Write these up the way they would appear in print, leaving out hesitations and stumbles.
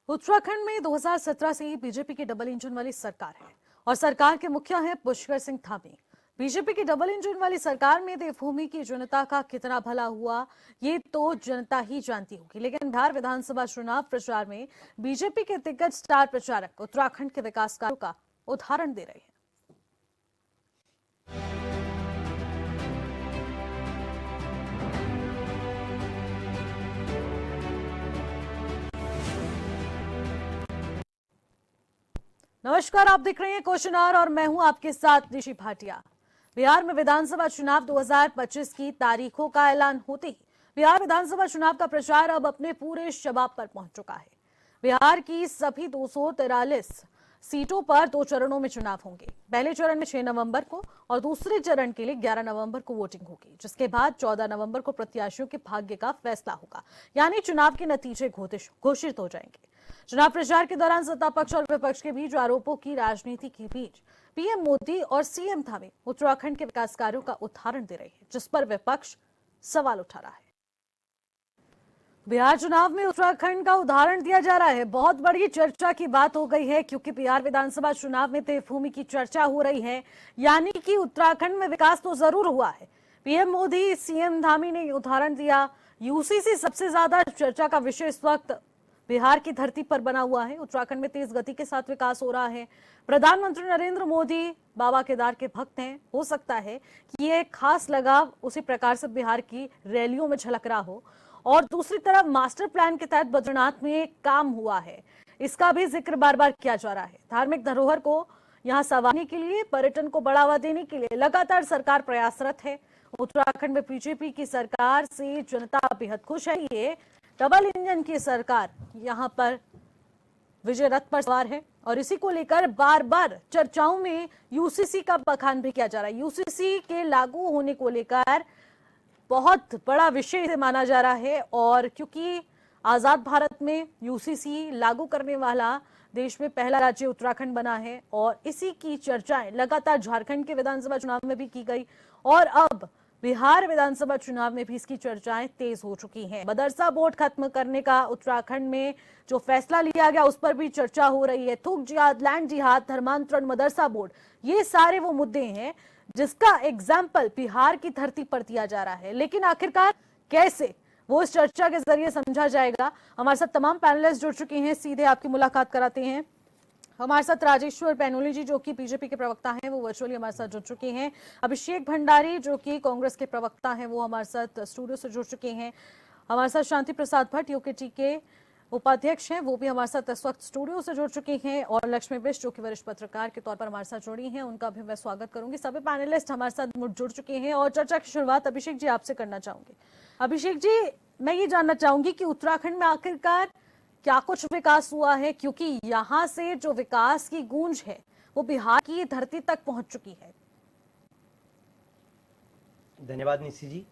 उत्तराखंड में 2017 से ही बीजेपी की डबल इंजन वाली सरकार है और सरकार के मुखिया हैं पुष्कर सिंह धामी। बीजेपी की डबल इंजन वाली सरकार में देवभूमि की जनता का कितना भला हुआ ये तो जनता ही जानती होगी, लेकिन बिहार विधानसभा चुनाव प्रचार में बीजेपी के दिग्गज स्टार प्रचारक उत्तराखंड के विकास कार्यों का उदाहरण दे रहे हैं। नमस्कार, आप देख रहे हैं क्वेश्चन आवर और मैं हूं आपके साथ निशी भाटिया। बिहार में विधानसभा चुनाव 2025 की तारीखों का ऐलान होते ही बिहार विधानसभा चुनाव का प्रचार अब अपने पूरे शबाब पर पहुंच चुका है। बिहार की सभी 243 सीटों पर 2 चरणों में चुनाव होंगे। पहले चरण में 6 नवंबर को और दूसरे चरण के लिए 11 नवंबर को वोटिंग होगी, जिसके बाद 14 नवंबर को प्रत्याशियों के भाग्य का फैसला होगा, यानी चुनाव के नतीजे घोषित हो जाएंगे। चुनाव प्रचार के दौरान सत्ता पक्ष और विपक्ष के बीच आरोपों की राजनीति के बीच पीएम मोदी और सीएम धामी उत्तराखंड के विकास कार्यों का उदाहरण दे रहे हैं, जिस पर विपक्ष सवाल उठा रहा है। बिहार चुनाव में उत्तराखंड का उदाहरण दिया जा रहा है। बहुत बड़ी चर्चा की बात हो गई है, क्योंकि बिहार विधानसभा चुनाव में देवभूमि की चर्चा हो रही है, यानी कि उत्तराखंड में विकास तो जरूर हुआ है। पीएम मोदी सीएम धामी ने उदाहरण दिया। यूसीसी सबसे ज्यादा चर्चा का विषय इस वक्त बिहार की धरती पर बना हुआ है। उत्तराखंड में तेज गति के साथ विकास हो रहा है। प्रधानमंत्री नरेंद्र मोदी बाबा केदार के भक्त हैं। हो सकता है कि ये खास लगाव उसी प्रकार से बिहार की रैलियों में झलक रहा हो। और दूसरी तरफ मास्टर प्लान के तहत बद्रीनाथ में काम हुआ है, इसका भी जिक्र बार बार किया जा रहा है। धार्मिक धरोहर को यहाँ संवारने के लिए, पर्यटन को बढ़ावा देने के लिए लगातार सरकार प्रयासरत है। उत्तराखंड में बीजेपी की सरकार से जनता बेहद खुश है। ये डबल इंजन की सरकार यहां पर विजय रथ पर सवार है और इसी को लेकर बार बार चर्चाओं में यूसीसी का बखान भी किया जा रहा है। यूसीसी के लागू होने को लेकर बहुत बड़ा विषय माना जा रहा है, और क्योंकि आजाद भारत में यूसीसी लागू करने वाला देश में पहला राज्य उत्तराखंड बना है और इसी की चर्चाएं लगातार झारखंड के विधानसभा चुनाव में भी की गई और अब बिहार विधानसभा चुनाव में भी इसकी चर्चाएं तेज हो चुकी हैं। मदरसा बोर्ड खत्म करने का उत्तराखंड में जो फैसला लिया गया उस पर भी चर्चा हो रही है। थूक जिहाद, लैंड जिहाद, धर्मांतरण, मदरसा बोर्ड, ये सारे वो मुद्दे हैं जिसका एग्जाम्पल बिहार की धरती पर दिया जा रहा है। लेकिन आखिरकार कैसे वो इस चर्चा के जरिए समझा जाएगा। हमारे साथ तमाम पैनलिस्ट जुड़ चुके हैं, सीधे आपकी मुलाकात कराते हैं। हमारे साथ राजेश्वर पैनोली जी, जो कि बीजेपी के प्रवक्ता हैं, वो वर्चुअली हमारे साथ जुड़ चुके हैं। अभिषेक भंडारी, जो कि कांग्रेस के प्रवक्ता हैं, वो हमारे साथ स्टूडियो से जुड़ चुके हैं। हमारे साथ शांति प्रसाद भट्ट, यूकेटी के उपाध्यक्ष हैं, वो भी हमारे साथ इस वक्त स्टूडियो से जुड़ चुके हैं। और लक्ष्मी बिष्ट, जो कि वरिष्ठ पत्रकार के तौर पर हमारे साथ जुड़ी हैं, उनका भी मैं स्वागत करूंगी। सभी पैनलिस्ट हमारे साथ जुड़ चुके हैं और चर्चा की शुरुआत अभिषेक जी आपसे करना चाहूंगी। अभिषेक जी, मैं ये जानना चाहूंगी कि उत्तराखंड में आखिरकार क्या कुछ विकास हुआ है, क्योंकि यहां से जो विकास की गूंज है वो बिहार की धरती तक पहुंच चुकी है। धन्यवाद निशी जी।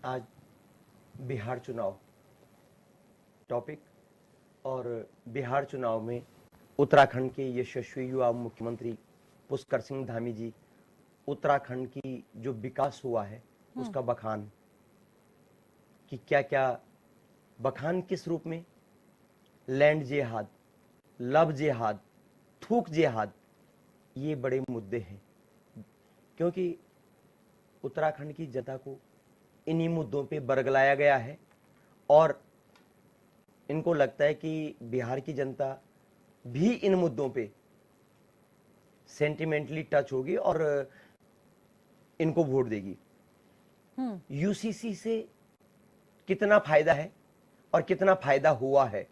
आज बिहार चुनाव टॉपिक और बिहार चुनाव में उत्तराखंड के यशस्वी युवा मुख्यमंत्री पुष्कर सिंह धामी जी उत्तराखंड की जो विकास हुआ है उसका बखान, कि क्या क्या बखान किस रूप में, लैंड जिहाद, लव जिहाद, थूक जिहाद, ये बड़े मुद्दे हैं, क्योंकि उत्तराखंड की जनता को इन्हीं मुद्दों पे बरगलाया गया है और इनको लगता है कि बिहार की जनता भी इन मुद्दों पे सेंटिमेंटली टच होगी और इनको वोट देगी। यूसीसी से कितना फायदा है और कितना फायदा हुआ है,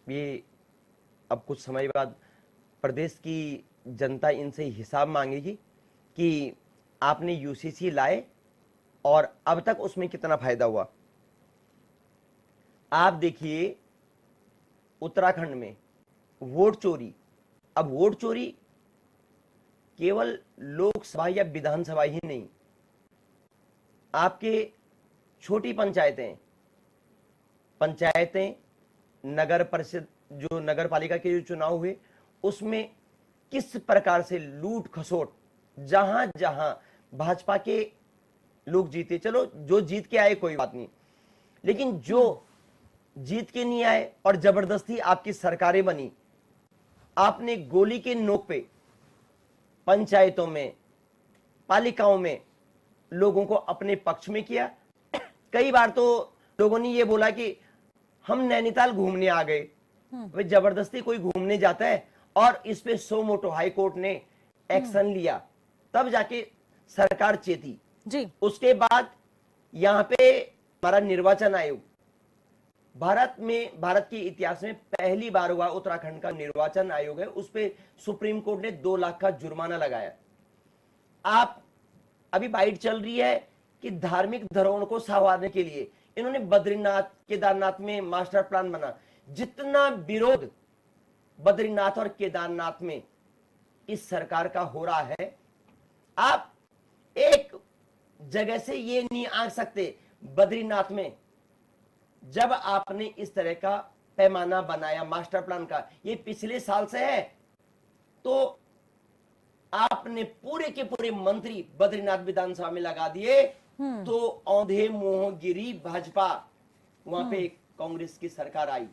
ये अब कुछ समय बाद प्रदेश की जनता इनसे हिसाब मांगेगी कि आपने यूसीसी लाए और अब तक उसमें कितना फायदा हुआ। आप देखिए उत्तराखंड में वोट चोरी, अब वोट चोरी केवल लोकसभा या विधानसभा ही नहीं, आपके छोटी पंचायतें, नगर परिषद, जो नगर पालिका के जो चुनाव हुए उसमें किस प्रकार से लूट खसोट, जहां जहां भाजपा के लोग जीते, चलो जो जीत के आए कोई बात नहीं, लेकिन जो जीत के नहीं आए और जबरदस्ती आपकी सरकारें बनी। आपने गोली के नोक पे पंचायतों में, पालिकाओं में लोगों को अपने पक्ष में किया। कई बार तो लोगों ने ये बोला कि हम नैनीताल घूमने आ गए। वे जबरदस्ती कोई घूमने जाता है और इस पे सो मोटो हाई कोर्ट ने एक्शन लिया, तब जाके सरकार चेती जी। उसके बाद यहां पे हमारा निर्वाचन आयोग, भारत के इतिहास में पहली बार हुआ उत्तराखंड का निर्वाचन आयोग है, उस पे सुप्रीम कोर्ट ने 2 लाख का जुर्माना लगाया। आप अभी बाइट चल रही है कि धार्मिक धरोहरों को संवारने के लिए इन्होंने बद्रीनाथ केदारनाथ में मास्टर प्लान बना। जितना विरोध बद्रीनाथ और केदारनाथ में इस सरकार का हो रहा है, आप एक जगह से ये नहीं आ सकते। बद्रीनाथ में जब आपने इस तरह का पैमाना बनाया मास्टर प्लान का, ये पिछले साल से है, तो आपने पूरे के पूरे मंत्री बद्रीनाथ विधानसभा में लगा दिए, तो औंधे मुंह गिरी भाजपा। वहां पे कांग्रेस की सरकार आई,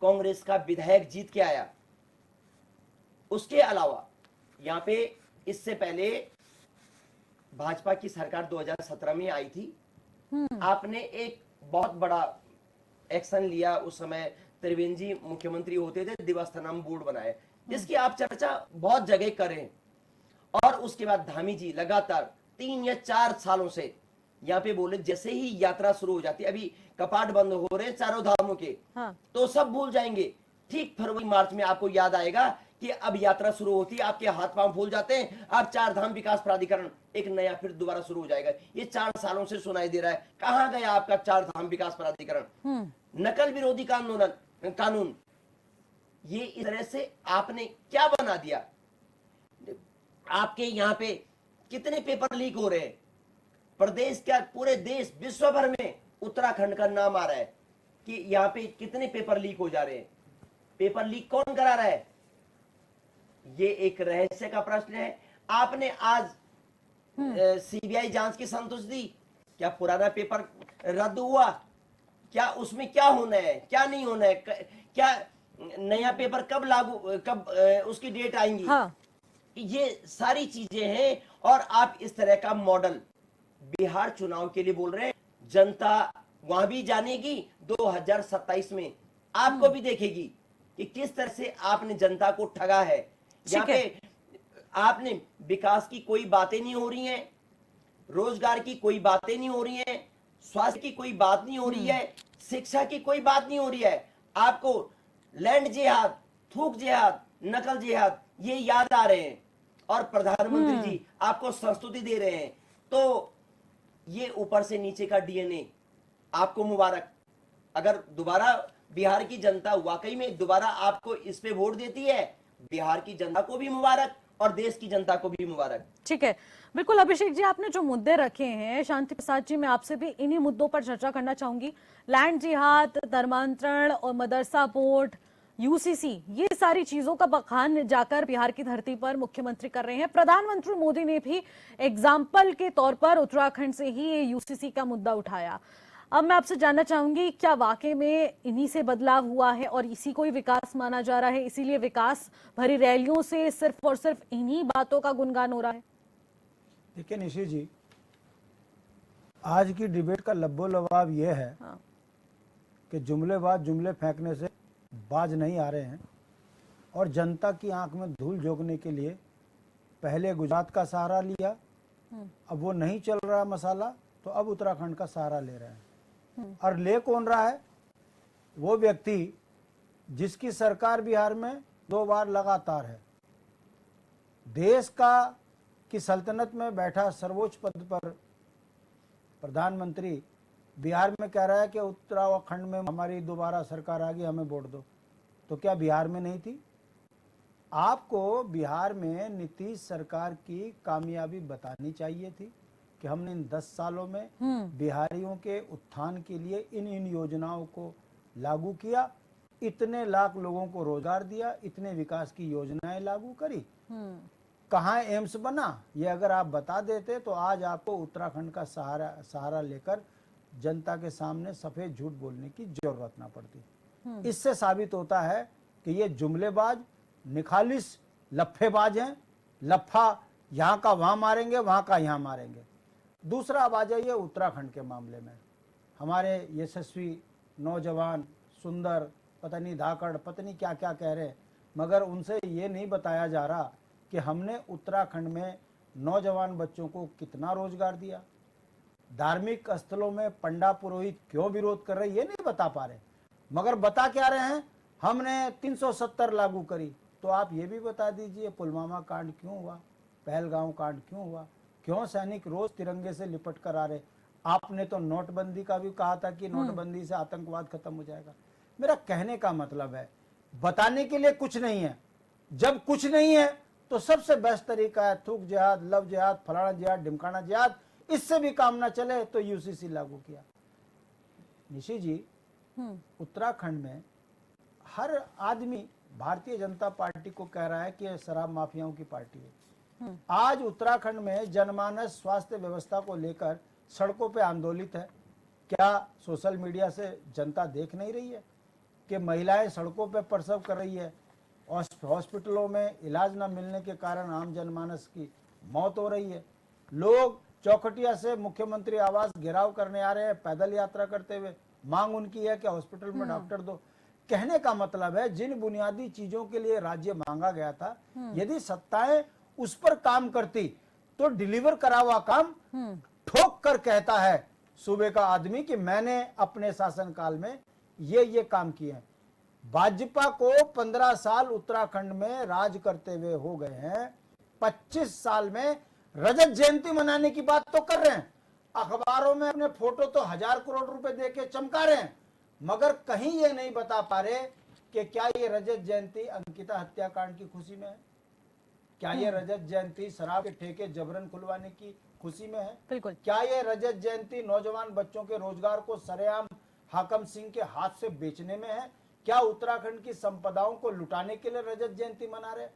कांग्रेस का विधायक जीत के आया। उसके अलावा यहां पे इससे पहले भाजपा की सरकार 2017 में आई थी। आपने एक बहुत बड़ा एक्शन लिया, उस समय त्रिवेंद्र जी मुख्यमंत्री होते थे, दिवस्थानम बोर्ड बनाए, जिसकी आप चर्चा बहुत जगह करें। और उसके बाद धामी जी लगातार 3 या 4 सालों से यहाँ पे बोले, जैसे ही यात्रा शुरू हो जाती है, अभी कपाट बंद हो रहे हैं चारों धामों के, तो सब भूल जाएंगे। ठीक फरवरी मार्च में आपको याद आएगा कि अब यात्रा शुरू होती है, आपके हाथ पांव फूल जाते हैं, अब 4 धाम विकास प्राधिकरण एक नया फिर दोबारा शुरू हो जाएगा। ये 4 सालों से सुनाई दे रहा है, कहां गया आपका 4 धाम विकास प्राधिकरण? नकल विरोधी कानून ये इस तरह से आपने क्या बना दिया? आपके यहाँ पे कितने पेपर लीक हो रहे हैं? प्रदेश क्या पूरे देश विश्व भर में उत्तराखंड का नाम आ रहा है कि यहाँ पे कितने पेपर लीक हो जा रहे हैं। पेपर लीक कौन करा रहा है? ये एक रहस्य का प्रश्न है। आपने आज सीबीआई जांच की संतुष्टि दी, क्या पुराना पेपर रद्द हुआ? क्या उसमें क्या होना है, क्या नहीं होना है? क्या नया पेपर कब उसकी डेट आएंगी? हाँ। ये सारी चीजें हैं। और आप इस तरह का मॉडल बिहार चुनाव के लिए बोल रहे हैं। जनता वहां भी जानेगी, 2027 में आपको भी देखेगी कि किस तरह से आपने जनता को ठगा है। यहाँ पे आपने विकास की कोई बातें नहीं हो रही हैं, रोजगार की कोई बातें नहीं हो रही हैं, स्वास्थ्य की कोई बात नहीं हो रही है, शिक्षा की कोई बात नहीं हो रही है। आपको लैंड जिहाद, थूक जिहाद, नकल जिहाद ये याद आ रहे हैं, और प्रधानमंत्री जी आपको संस्तुति दे रहे हैं। तो ये ऊपर से नीचे का डीएनए आपको मुबारक। अगर दोबारा बिहार की जनता वाकई में दोबारा आपको इस पे वोट देती है, बिहार की जनता को भी मुबारक और देश की जनता को भी मुबारक। ठीक है, बिल्कुल अभिषेक जी, आपने जो मुद्दे रखे हैं, शांति प्रसाद जी, मैं आपसे भी इन्हीं मुद्दों पर चर्चा करना चाहूंगी। लैंड जिहाद, धर्मांतरण और मदरसा बोर्ड, यूसीसी, ये सारी चीजों का बखान जाकर बिहार की धरती पर मुख्यमंत्री कर रहे हैं। प्रधानमंत्री मोदी ने भी एग्जाम्पल के तौर पर उत्तराखंड से ही ये यूसीसी का मुद्दा उठाया। अब मैं आपसे जानना चाहूंगी, क्या वाकई में इन्हीं से बदलाव हुआ है और इसी को ही विकास माना जा रहा है, इसीलिए विकास भरी रैलियों से सिर्फ और सिर्फ इन्हीं बातों का गुणगान हो रहा है? देखिए निशि जी, आज की डिबेट का लब्बो लबाब यह है कि जुमलेबाज जुमले फेंकने से बाज नहीं आ रहे हैं, और जनता की आंख में धूल झोंकने के लिए पहले गुजरात का सहारा लिया, अब वो नहीं चल रहा मसाला, तो अब उत्तराखंड का सहारा ले रहे हैं। और ले कौन रहा है? वो व्यक्ति जिसकी सरकार बिहार में 2 बार लगातार है, देश का की सल्तनत में बैठा सर्वोच्च पद पर प्रधानमंत्री बिहार में कह रहा है कि उत्तराखंड में हमारी दोबारा सरकार आ गई, हमें वोट दो। तो क्या बिहार में नहीं थी? आपको बिहार में नीतीश सरकार की कामयाबी बतानी चाहिए थी कि हमने इन 10 सालों में बिहारियों के उत्थान के लिए इन योजनाओं को लागू किया, इतने लाख लोगों को रोजगार दिया, इतने विकास की योजनाएं लागू करी। कहाँ एम्स बना, ये अगर आप बता देते तो आज आपको उत्तराखंड का सहारा लेकर जनता के सामने सफेद झूठ बोलने की जरूरत ना पड़ती। इससे साबित होता है कि ये जुमलेबाज निखालिस लफ्फेबाज हैं। लफ्फा यहाँ का वहां मारेंगे, वहां का यहाँ मारेंगे। दूसरा अब आ जाइए उत्तराखंड के मामले में। हमारे यशस्वी नौजवान सुंदर, पता नहीं धाकड़, पता नहीं क्या क्या कह रहे हैं, मगर उनसे ये नहीं बताया जा रहा कि हमने उत्तराखंड में नौजवान बच्चों को कितना रोजगार दिया। धार्मिक स्थलों में पंडा पुरोहित क्यों विरोध कर रहे, ये नहीं बता पा रहे, मगर बता क्या रहे हैं, हमने 370 लागू करी। तो आप ये भी बता दीजिए पुलवामा कांड क्यों हुआ, पहलगांव कांड क्यों हुआ, क्यों सैनिक रोज तिरंगे से लिपट कर आ रहे। आपने तो नोटबंदी का भी कहा था कि नोटबंदी से आतंकवाद खत्म हो जाएगा। मेरा कहने का मतलब है, बताने के लिए कुछ नहीं है। जब कुछ नहीं है तो सबसे बेस्ट तरीका है थूक जिहाद, लव जिहाद, फलाना जिहाद, ढिमकाना जिहाद। इससे भी काम ना चले तो यूसीसी लागू किया। निशी जी, उत्तराखंड में हर आदमी भारतीय जनता पार्टी को कह रहा है कि यह शराब माफियाओं की पार्टी है। आज उत्तराखंड में जनमानस स्वास्थ्य व्यवस्था को लेकर सड़कों पे आंदोलित है। क्या सोशल मीडिया से जनता देख नहीं रही है कि महिलाएं सड़कों पे प्रसव कर रही है, हॉस्पिटलों में इलाज न मिलने के कारण आम जनमानस की मौत हो रही है। लोग चौखटिया से मुख्यमंत्री आवास घेराव करने आ रहे हैं पैदल यात्रा करते हुए। मांग उनकी है कि हॉस्पिटल में डॉक्टर दो। कहने का मतलब है, जिन बुनियादी चीजों के लिए राज्य मांगा गया था, यदि सत्ताएं उस पर काम करती तो डिलीवर करा हुआ काम ठोक कर कहता है सूबे का आदमी कि मैंने अपने शासनकाल में ये काम किए हैं। भाजपा को 15 साल उत्तराखंड में राज करते हुए हो गए हैं। 25 साल में रजत जयंती मनाने की बात तो कर रहे हैं, अखबारों में अपने फोटो तो 1000 करोड़ रुपए देके चमका रहे हैं, मगर कहीं ये नहीं बता पा रहे कि क्या ये रजत जयंती अंकिता हत्याकांड की खुशी में है, क्या ये रजत जयंती शराब के ठेके जबरन खुलवाने की खुशी में है, बिल्कुल। क्या ये रजत जयंती नौजवान बच्चों के रोजगार को सरेआम हाकम सिंह के हाथ से बेचने में है, क्या उत्तराखंड की संपदाओं को लुटाने के लिए रजत जयंती मना रहे।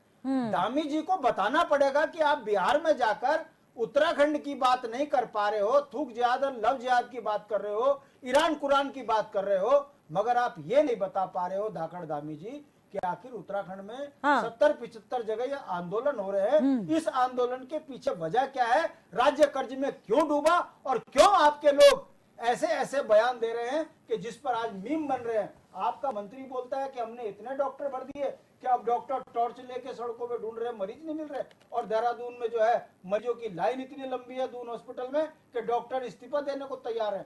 धामी जी को बताना पड़ेगा कि आप बिहार में जाकर उत्तराखंड की बात नहीं कर पा रहे हो, थूक जिहाद और लव जिहाद की बात कर रहे हो, ईरान कुरान की बात कर रहे हो, मगर आप ये नहीं बता पा रहे हो धाकड़ धामी जी कि आखिर उत्तराखंड में 70-75 जगह ये आंदोलन हो रहे हैं। इस आंदोलन के पीछे वजह क्या है, राज्य कर्ज में क्यों डूबा और क्यों आपके लोग ऐसे ऐसे बयान दे रहे हैं कि जिस पर आज मीम बन रहे हैं। आपका मंत्री बोलता है कि हमने इतने डॉक्टर भर दिए कि अब डॉक्टर टॉर्च लेके सड़कों पे ढूंढ रहे हैं, मरीज नहीं मिल रहे। और देहरादून में जो है मरीजों की लाइन इतनी लंबी है दून हॉस्पिटल में कि डॉक्टर इस्तीफा देने को तैयार है।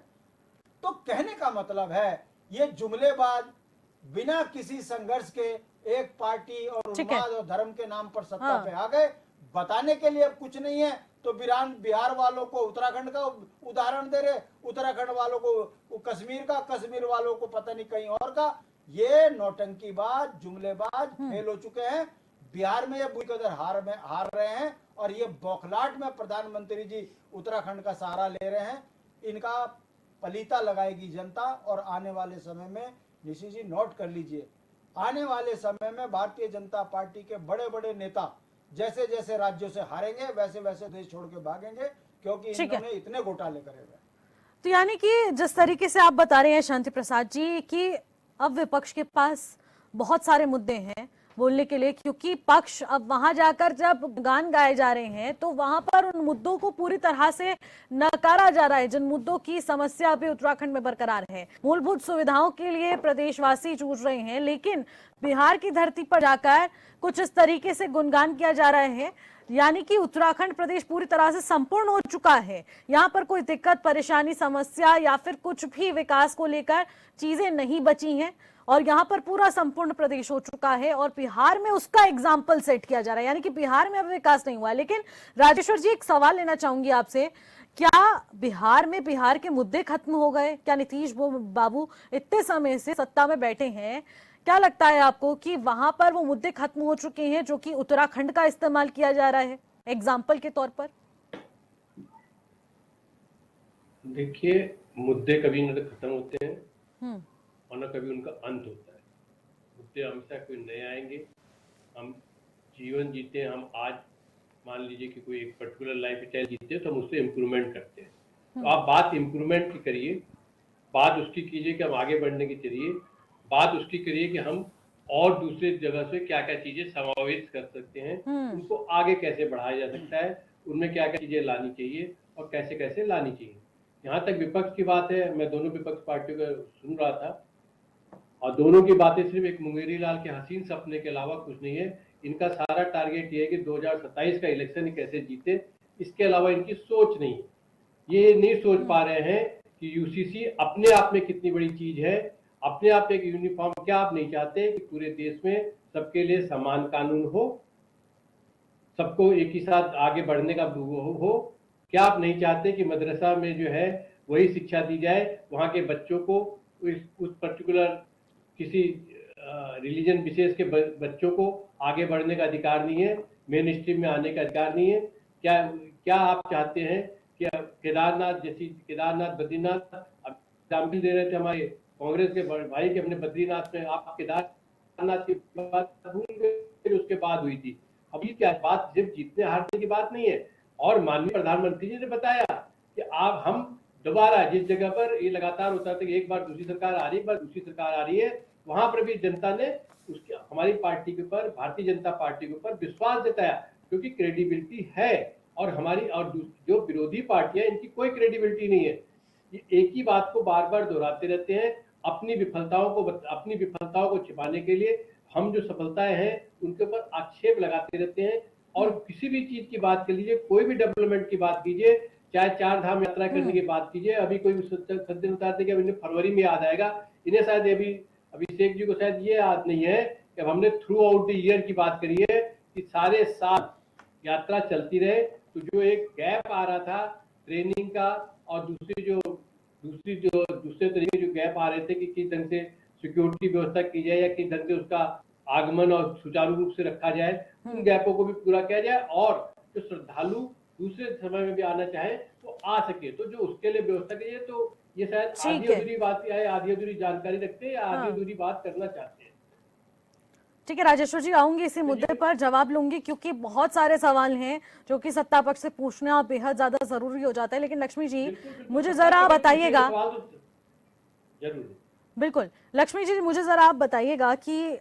तो कहने का मतलब है, ये जुमलेबाज बिना किसी संघर्ष के एक पार्टी और उन्माद और धर्म के नाम पर सत्ता पे आ गए। बताने के लिए अब कुछ नहीं है तो बिहार वालों को उत्तराखंड का उदाहरण दे रहे, उत्तराखंड वालों को कश्मीर का, कश्मीर वालों को पता नहीं कहीं और का। ये नौटंकीबाज जुमलेबाज फेल हो चुके हैं। बिहार में ये बुरी कदर हार रहे हैं और ये बौखलाहट में प्रधानमंत्री जी उत्तराखंड का सहारा ले रहे हैं। इनका पलीता लगाएगी जनता और आने वाले समय में निशी जी नोट कर लीजिए, आने वाले समय में भारतीय जनता पार्टी के बड़े बड़े नेता जैसे जैसे राज्यों से हारेंगे वैसे वैसे देश छोड़ के भागेंगे, क्योंकि इन्होंने इतने घोटाले करे हुए। तो यानी कि जिस तरीके से आप बता रहे हैं शांति प्रसाद जी कि अब विपक्ष के पास बहुत सारे मुद्दे हैं बोलने के लिए, क्योंकि पक्ष अब वहां जाकर जब गान गाए जा रहे हैं तो वहां पर उन मुद्दों को पूरी तरह से नकारा जा रहा है, जिन मुद्दों की समस्या अभी उत्तराखंड में बरकरार है। मूलभूत सुविधाओं के लिए प्रदेशवासी जूझ रहे हैं, लेकिन बिहार की धरती पर जाकर कुछ इस तरीके से गुणगान किया जा रहा है, यानी कि उत्तराखंड प्रदेश पूरी तरह से संपूर्ण हो चुका है। यहाँ पर कोई दिक्कत, परेशानी, समस्या या फिर कुछ भी विकास को लेकर चीजें नहीं बची हैं और यहाँ पर पूरा संपूर्ण प्रदेश हो चुका है और बिहार में उसका एग्जाम्पल सेट किया जा रहा है, यानी कि बिहार में अब विकास नहीं हुआ है। लेकिन राजेश्वर जी, एक सवाल लेना चाहूंगी आपसे, क्या बिहार में बिहार के मुद्दे खत्म हो गए? क्या नीतीश बाबू इतने समय से सत्ता में बैठे हैं, क्या लगता है आपको कि वहां पर वो मुद्दे खत्म हो चुके हैं जो कि उत्तराखंड का इस्तेमाल किया जा रहा है एग्जाम्पल के तौर पर? देखिए, मुद्दे कभी न खत्म होते हैं और न कभी उनका अंत होता है। मुद्दे हमेशा कोई नए आएंगे। हम जीवन जीते हैं, हम आज मान लीजिए कि कोई एक पर्टिकुलर लाइफ स्टाइल जीते हैं तो हम उससे इम्प्रूवमेंट करते हैं। तो आप बात इम्प्रूवमेंट की करिए बात उसकी कीजिए कि हम आगे बढ़ने की चाहिए, बात उसकी करिए कि हम और दूसरे जगह से क्या क्या चीजें समावेश कर सकते हैं, उनको आगे कैसे बढ़ाया जा सकता है, उनमें क्या क्या चीजें लानी चाहिए और कैसे कैसे लानी चाहिए। यहाँ तक विपक्ष की बात है, मैं दोनों विपक्ष पार्टियों का सुन रहा था और दोनों की बातें सिर्फ एक मुंगेरी लाल के हसीन सपने के अलावा कुछ नहीं है। इनका सारा टारगेट ये है कि 2027 का इलेक्शन कैसे जीते, इसके अलावा इनकी सोच नहीं है। ये नहीं सोच पा रहे हैं कि यूसीसी अपने आप में कितनी बड़ी चीज है, अपने आप एक यूनिफॉर्म। क्या आप नहीं चाहते कि पूरे देश में सबके लिए समान कानून हो, सबको एक ही साथ आगे बढ़ने का हो? क्या आप नहीं चाहते कि मदरसा में जो है वही शिक्षा दी जाए, वहाँ के बच्चों को उस पर्टिकुलर किसी रिलीजन विशेष के बच्चों को आगे बढ़ने का अधिकार नहीं है, मेन स्ट्रीम में आने का अधिकार नहीं है? क्या क्या आप चाहते हैं कि केदारनाथ जैसी, केदारनाथ बद्रीनाथ एग्जाम्पल दे रहे थे हमारे कांग्रेस के भाई के, अपने बद्रीनाथ में आप केदारनाथ की बात भूल गए, उसके बाद हुई थी। अभी क्या बात सिर्फ जीतने हारने की बात नहीं है। और माननीय प्रधानमंत्री जी ने बताया कि आप हम दोबारा जिस जगह पर ये लगातार होता था कि एक बार दूसरी सरकार आ रही है, एक बार दूसरी सरकार आ रही है, वहां पर भी जनता ने उसकी हमारी पार्टी के ऊपर, भारतीय जनता पार्टी के ऊपर विश्वास जताया, क्योंकि क्रेडिबिलिटी है। और हमारी और जो विरोधी पार्टियां, इनकी कोई क्रेडिबिलिटी नहीं है। ये एक ही बात को बार बार दोहराते रहते हैं अपनी विफलताओं को छिपाने के लिए। हम जो सफलताएं हैं उनके ऊपर आक्षेप लगाते रहते हैं। और किसी भी चीज की बात कर लीजिए, कोई भी डेवलपमेंट की बात कीजिए, चाहे 4 धाम यात्रा करने की बात कीजिए, अभी कोई सज्जन बताते कि अब इन्हें फरवरी में याद आएगा, इन्हें शायद अभी अभिषेक जी को शायद ये याद नहीं है कि हमने थ्रू आउट द ईयर की बात करी है कि सारे साल यात्रा चलती रहे। तो जो एक गैप आ रहा था ट्रेनिंग का, और दूसरे तरीके जो गैप आ रहे थे कि किस ढंग से सिक्योरिटी व्यवस्था की जाए या किस ढंग से उसका आगमन और सुचारू रूप से रखा जाए, उन गैपों को भी पूरा किया जाए, और जो श्रद्धालु दूसरे समय में भी आना चाहे तो आ सके, तो जो उसके लिए व्यवस्था की जाए। तो ये शायद आधी अधूरी बात है, आधी अधूरी जानकारी रखते हैं या आधी अधूरी बात करना चाहते हैं। ठीक है राजेश्वर जी, आऊंगी इसी मुद्दे पर जवाब लूंगी, क्योंकि बहुत सारे सवाल हैं जो कि सत्ता पक्ष से पूछना बेहद ज्यादा जरूरी हो जाता है। लेकिन लक्ष्मी जी मुझे जरा बताइएगा, बिल्कुल लक्ष्मी जी मुझे जरा आप बताइएगा कि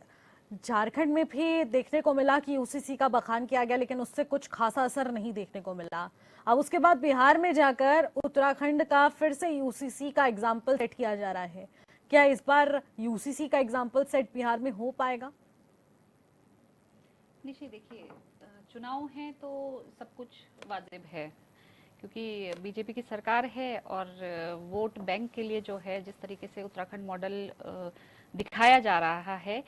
झारखंड में भी देखने को मिला कि यूसीसी का बखान किया गया, लेकिन उससे कुछ खासा असर नहीं देखने को मिला। अब उसके बाद बिहार में जाकर उत्तराखंड का फिर से यूसीसी का एग्जाम्पल सेट किया जा रहा है। क्या इस बार यूसीसी का एग्जाम्पल सेट बिहार में हो पाएगा? निश्चित, देखिए चुनाव हैं तो सब कुछ वाजिब है, क्योंकि बीजेपी की सरकार है और वोट बैंक के लिए जो है जिस तरीके से उत्तराखंड मॉडल दिखाया जा रहा है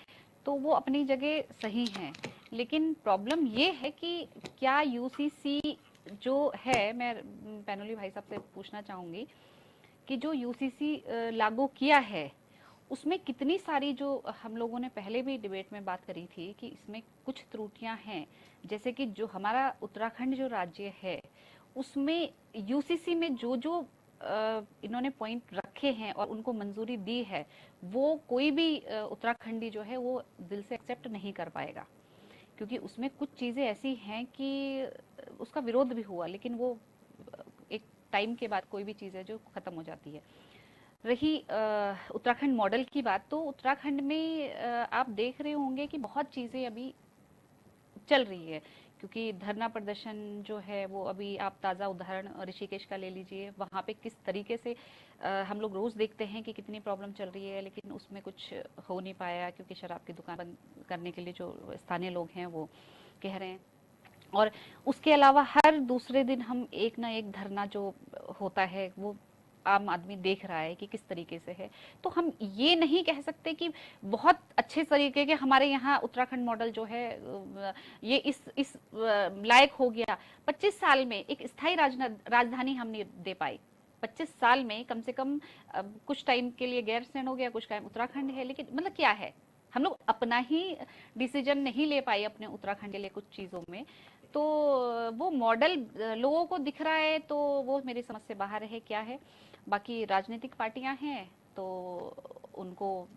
तो वो अपनी जगह सही है। लेकिन प्रॉब्लम ये है कि क्या यूसीसी जो है, मैं पैनोली भाई साहब से पूछना चाहूंगी कि जो यूसीसी लागू किया है उसमें कितनी सारी, जो हम लोगों ने पहले भी डिबेट में बात करी थी कि इसमें कुछ त्रुटियां हैं, जैसे कि जो हमारा उत्तराखंड जो राज्य है उसमें यूसीसी में जो जो इन्होंने पॉइंट रखे हैं और उनको मंजूरी दी है, वो कोई भी उत्तराखंडी जो है वो दिल से एक्सेप्ट नहीं कर पाएगा, क्योंकि उसमें कुछ चीज़ें ऐसी हैं कि उसका विरोध भी हुआ, लेकिन वो एक टाइम के बाद कोई भी चीज़ है जो खत्म हो जाती है। रही उत्तराखंड मॉडल की बात, तो उत्तराखंड में आप देख रहे होंगे कि बहुत चीज़ें अभी चल रही है, क्योंकि धरना प्रदर्शन जो है वो अभी आप ताज़ा उदाहरण ऋषिकेश का ले लीजिए, वहाँ पे किस तरीके से हम लोग रोज़ देखते हैं कि कितनी प्रॉब्लम चल रही है, लेकिन उसमें कुछ हो नहीं पाया क्योंकि शराब की दुकान बंद करने के लिए जो स्थानीय लोग हैं वो कह रहे हैं। और उसके अलावा हर दूसरे दिन हम एक ना एक धरना जो होता है वो आम आदमी देख रहा है कि किस तरीके से है। तो हम ये नहीं कह सकते कि बहुत अच्छे तरीके के हमारे यहाँ उत्तराखंड मॉडल जो है ये इस लायक हो गया। 25 साल में एक स्थायी राजधानी हम नहीं दे पाई। 25 साल में कम से कम कुछ टाइम के लिए गैरसैंण हो गया, कुछ टाइम उत्तराखंड है, लेकिन मतलब क्या है, हम लोग अपना ही डिसीजन नहीं ले पाए अपने उत्तराखंड के लिए कुछ चीज़ों में। तो वो मॉडल लोगों को दिख रहा है तो वो मेरी समझ से बाहर है क्या है। बाकी राजनीतिक पार्टियां हैं तो उनको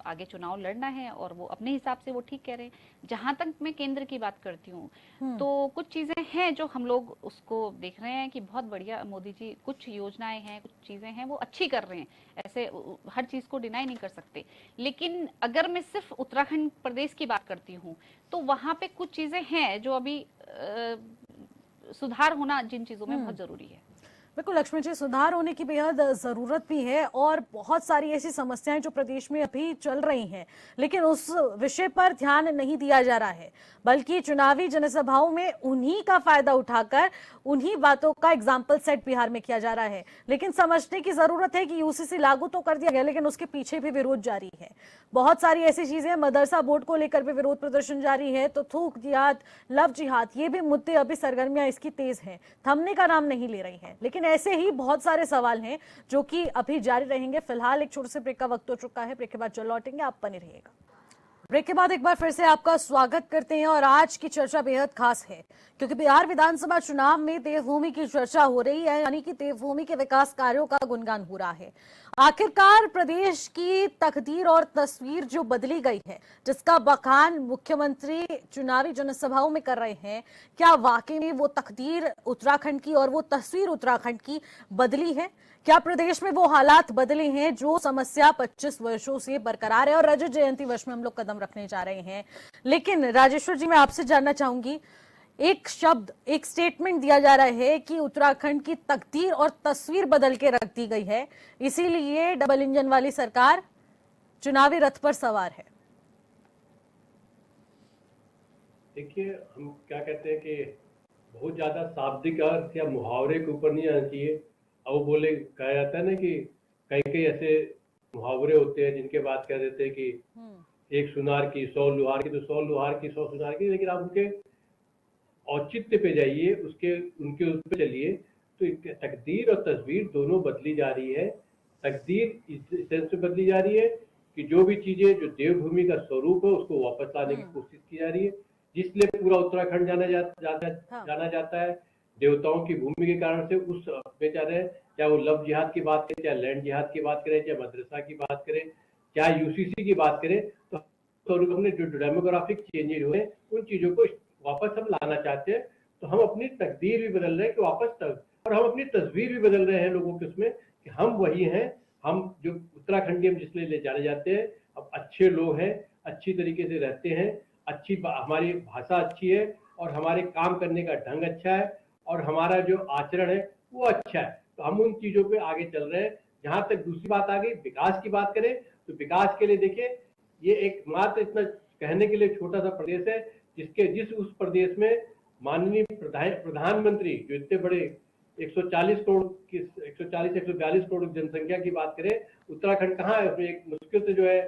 आगे चुनाव लड़ना है और वो अपने हिसाब से वो ठीक कह रहे हैं। जहां तक मैं केंद्र की बात करती हूँ तो कुछ चीजें हैं जो हम लोग उसको देख रहे हैं कि बहुत बढ़िया मोदी जी कुछ योजनाएं हैं, कुछ चीजें हैं वो अच्छी कर रहे हैं, ऐसे हर चीज को डिनाई नहीं कर सकते। लेकिन अगर मैं सिर्फ उत्तराखंड प्रदेश की बात करती हूँ तो वहां पे कुछ चीजें हैं जो अभी सुधार होना जिन चीजों में बहुत जरूरी है। बिल्कुल लक्ष्मण जी, सुधार होने की बेहद जरूरत भी है और बहुत सारी ऐसी समस्याएं जो प्रदेश में अभी चल रही हैं, लेकिन उस विषय पर ध्यान नहीं दिया जा रहा है, बल्कि चुनावी जनसभाओं में उन्हीं का फायदा उठाकर उन्हीं बातों का एग्जाम्पल सेट बिहार में किया जा रहा है। लेकिन समझने की जरूरत है कि यूसीसी लागू तो कर दिया गया, लेकिन उसके पीछे भी विरोध जारी है। बहुत सारी ऐसी चीजें, मदरसा बोर्ड को लेकर भी विरोध प्रदर्शन जारी है, तो थूक जिहाद, लव जिहाद, ये भी मुद्दे अभी सरगर्मियां इसकी तेज हैं, थमने का नाम नहीं ले रही हैं। लेकिन ऐसे ही बहुत सारे सवाल हैं जो कि अभी जारी रहेंगे। फिलहाल एक छोटे से ब्रेक का वक्त हो चुका है, ब्रेक के बाद चल लौटेंगे, आप बने रहिएगा। ब्रेक के बाद एक बार फिर से आपका स्वागत करते हैं और आज की चर्चा बेहद खास है क्योंकि बिहार विधानसभा चुनाव में देवभूमि की चर्चा हो रही है, यानी कि देवभूमि के विकास कार्यों का गुणगान हो रहा है। आखिरकार प्रदेश की तकदीर और तस्वीर जो बदली गई है, जिसका बखान मुख्यमंत्री चुनावी जनसभाओं में कर रहे हैं, क्या वाकई में वो तकदीर उत्तराखंड की और वो तस्वीर उत्तराखंड की बदली है? क्या प्रदेश में वो हालात बदले हैं जो समस्या 25 वर्षों से बरकरार है? और रजत जयंती वर्ष में हम लोग कदम रखने जा रहे हैं। लेकिन राजेश्वर जी, मैं आपसे जानना चाहूंगी, एक शब्द, एक स्टेटमेंट दिया जा रहा है कि उत्तराखंड की तकदीर और तस्वीर बदल के रख दी गई है, इसीलिए डबल इंजन वाली सरकार चुनावी रथ पर सवार है। देखिए, हम क्या कहते हैं कि बहुत ज्यादा शाब्दिक अर्थ या मुहावरे के ऊपर नहीं आना चाहिए। अब वो बोले, कहा जाता है ना कि कई कई ऐसे मुहावरे होते हैं जिनके बात कह देते हैं कि एक सुनार की 100 लुहार की, तो 100 लुहार की 100 सुनार की, लेकिन आप उनके औचित्य पे जाइए, उनके उस पे चलिए, तो तकदीर और तस्वीर दोनों बदली जा रही है। तकदीर इस सेंस में बदली जा रही है कि जो भी चीजें जो देवभूमि का स्वरूप है उसको वापस लाने की कोशिश की जा रही है, जिसलिए पूरा उत्तराखंड जाना जाता है। देवताओं की भूमि के कारण से उस पे जा रहे हैं, चाहे वो लव जिहाद की बात करें, चाहे लैंड जिहाद की बात करें, चाहे मदरसा की बात करें, चाहे यूसीसी की बात करें, तो हमने जो डेमोग्राफिक चेंजेज हुए उन चीजों को वापस हम लाना चाहते हैं। तो हम अपनी तकदीर भी बदल रहे हैं कि वापस और हम अपनी तस्वीर भी बदल रहे हैं लोगों के उसमें कि हम वही हैं, हम जो उत्तराखंडी हम जिसलिए ले जाने जाते हैं। अब अच्छे लोग हैं, अच्छी तरीके से रहते हैं, हमारी भाषा अच्छी है और हमारे काम करने का ढंग अच्छा है और हमारा जो आचरण है वो अच्छा है, तो हम उन चीजों पे आगे चल रहे हैं। जहां तक दूसरी बात आ गई विकास की बात करें, तो विकास के लिए देखिए, ये एक मात्र इतना कहने के लिए छोटा सा प्रदेश है उस प्रदेश में माननीय प्रधानमंत्री जो इतने बड़े 140 करोड़ की 142 करोड़ जनसंख्या की बात करें, उत्तराखंड कहाँ है उसमें? एक मुश्किल से जो है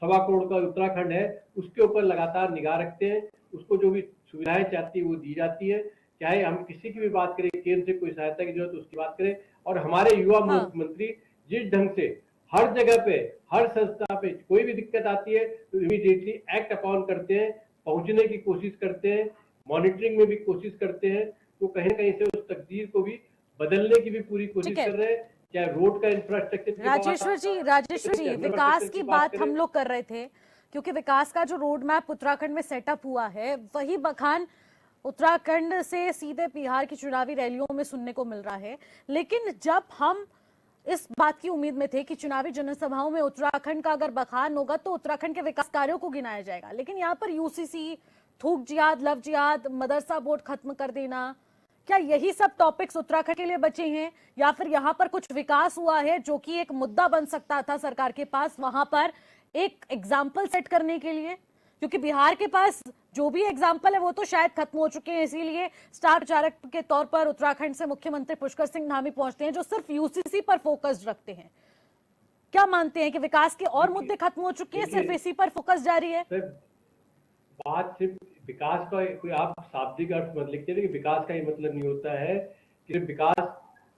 1.25 करोड़ का उत्तराखंड है, उसके ऊपर लगातार निगाह रखते हैं। उसको जो भी सुविधाएं चाहती है वो दी जाती है, चाहे हम किसी की भी बात करें, केंद्र से कोई सहायता की जरूरत उसकी बात करें। और हमारे युवा मुख्यमंत्री जिस ढंग से हर जगह पे, हर संस्था पे कोई भी दिक्कत आती है तो इमीडिएटली एक्ट अपॉन करते हैं, पहुंचने की कोशिश करते हैं, मॉनिटरिंग में भी कोशिश करते हैं। तो कहीं ना कहीं से उस तकदीर को भी बदलने की भी पूरी कोशिश कर रहे हैं, चाहे रोड का इंफ्रास्ट्रक्चर। राजेश्वर जी, विकास की बात हम लोग कर रहे थे क्योंकि विकास का जो रोड मैप उत्तराखंड में सेटअप हुआ है, वही बखान उत्तराखंड से सीधे बिहार की चुनावी रैलियों में सुनने को मिल रहा है। लेकिन जब हम इस बात की उम्मीद में थे कि चुनावी जनसभाओं में उत्तराखंड का अगर बखान होगा तो उत्तराखंड के विकास कार्यों को गिनाया जाएगा, लेकिन यहाँ पर यूसीसी, थूक जिहाद, लव जिहाद, मदरसा बोर्ड खत्म कर देना, क्या यही सब टॉपिक्स उत्तराखंड के लिए बचे हैं? या फिर यहाँ पर कुछ विकास हुआ है जो कि एक मुद्दा बन सकता था सरकार के पास वहां पर एक एग्जाम्पल सेट करने के लिए? क्योंकि बिहार के पास जो भी एग्जाम्पल है वो तो शायद खत्म हो चुके हैं, इसीलिए स्टार प्रचारक के तौर पर उत्तराखंड से मुख्यमंत्री पुष्कर सिंह धामी पहुंचते हैं जो सिर्फ यूसीसी पर फोकस रखते हैं। क्या मानते हैं कि विकास के और मुद्दे खत्म हो चुके हैं, सिर्फ इसी पर फोकस जारी है? बात सिर्फ विकास का कोई आप शाब्दिक अर्थ मत लिखते हैं कि विकास का ये मतलब नहीं होता है कि विकास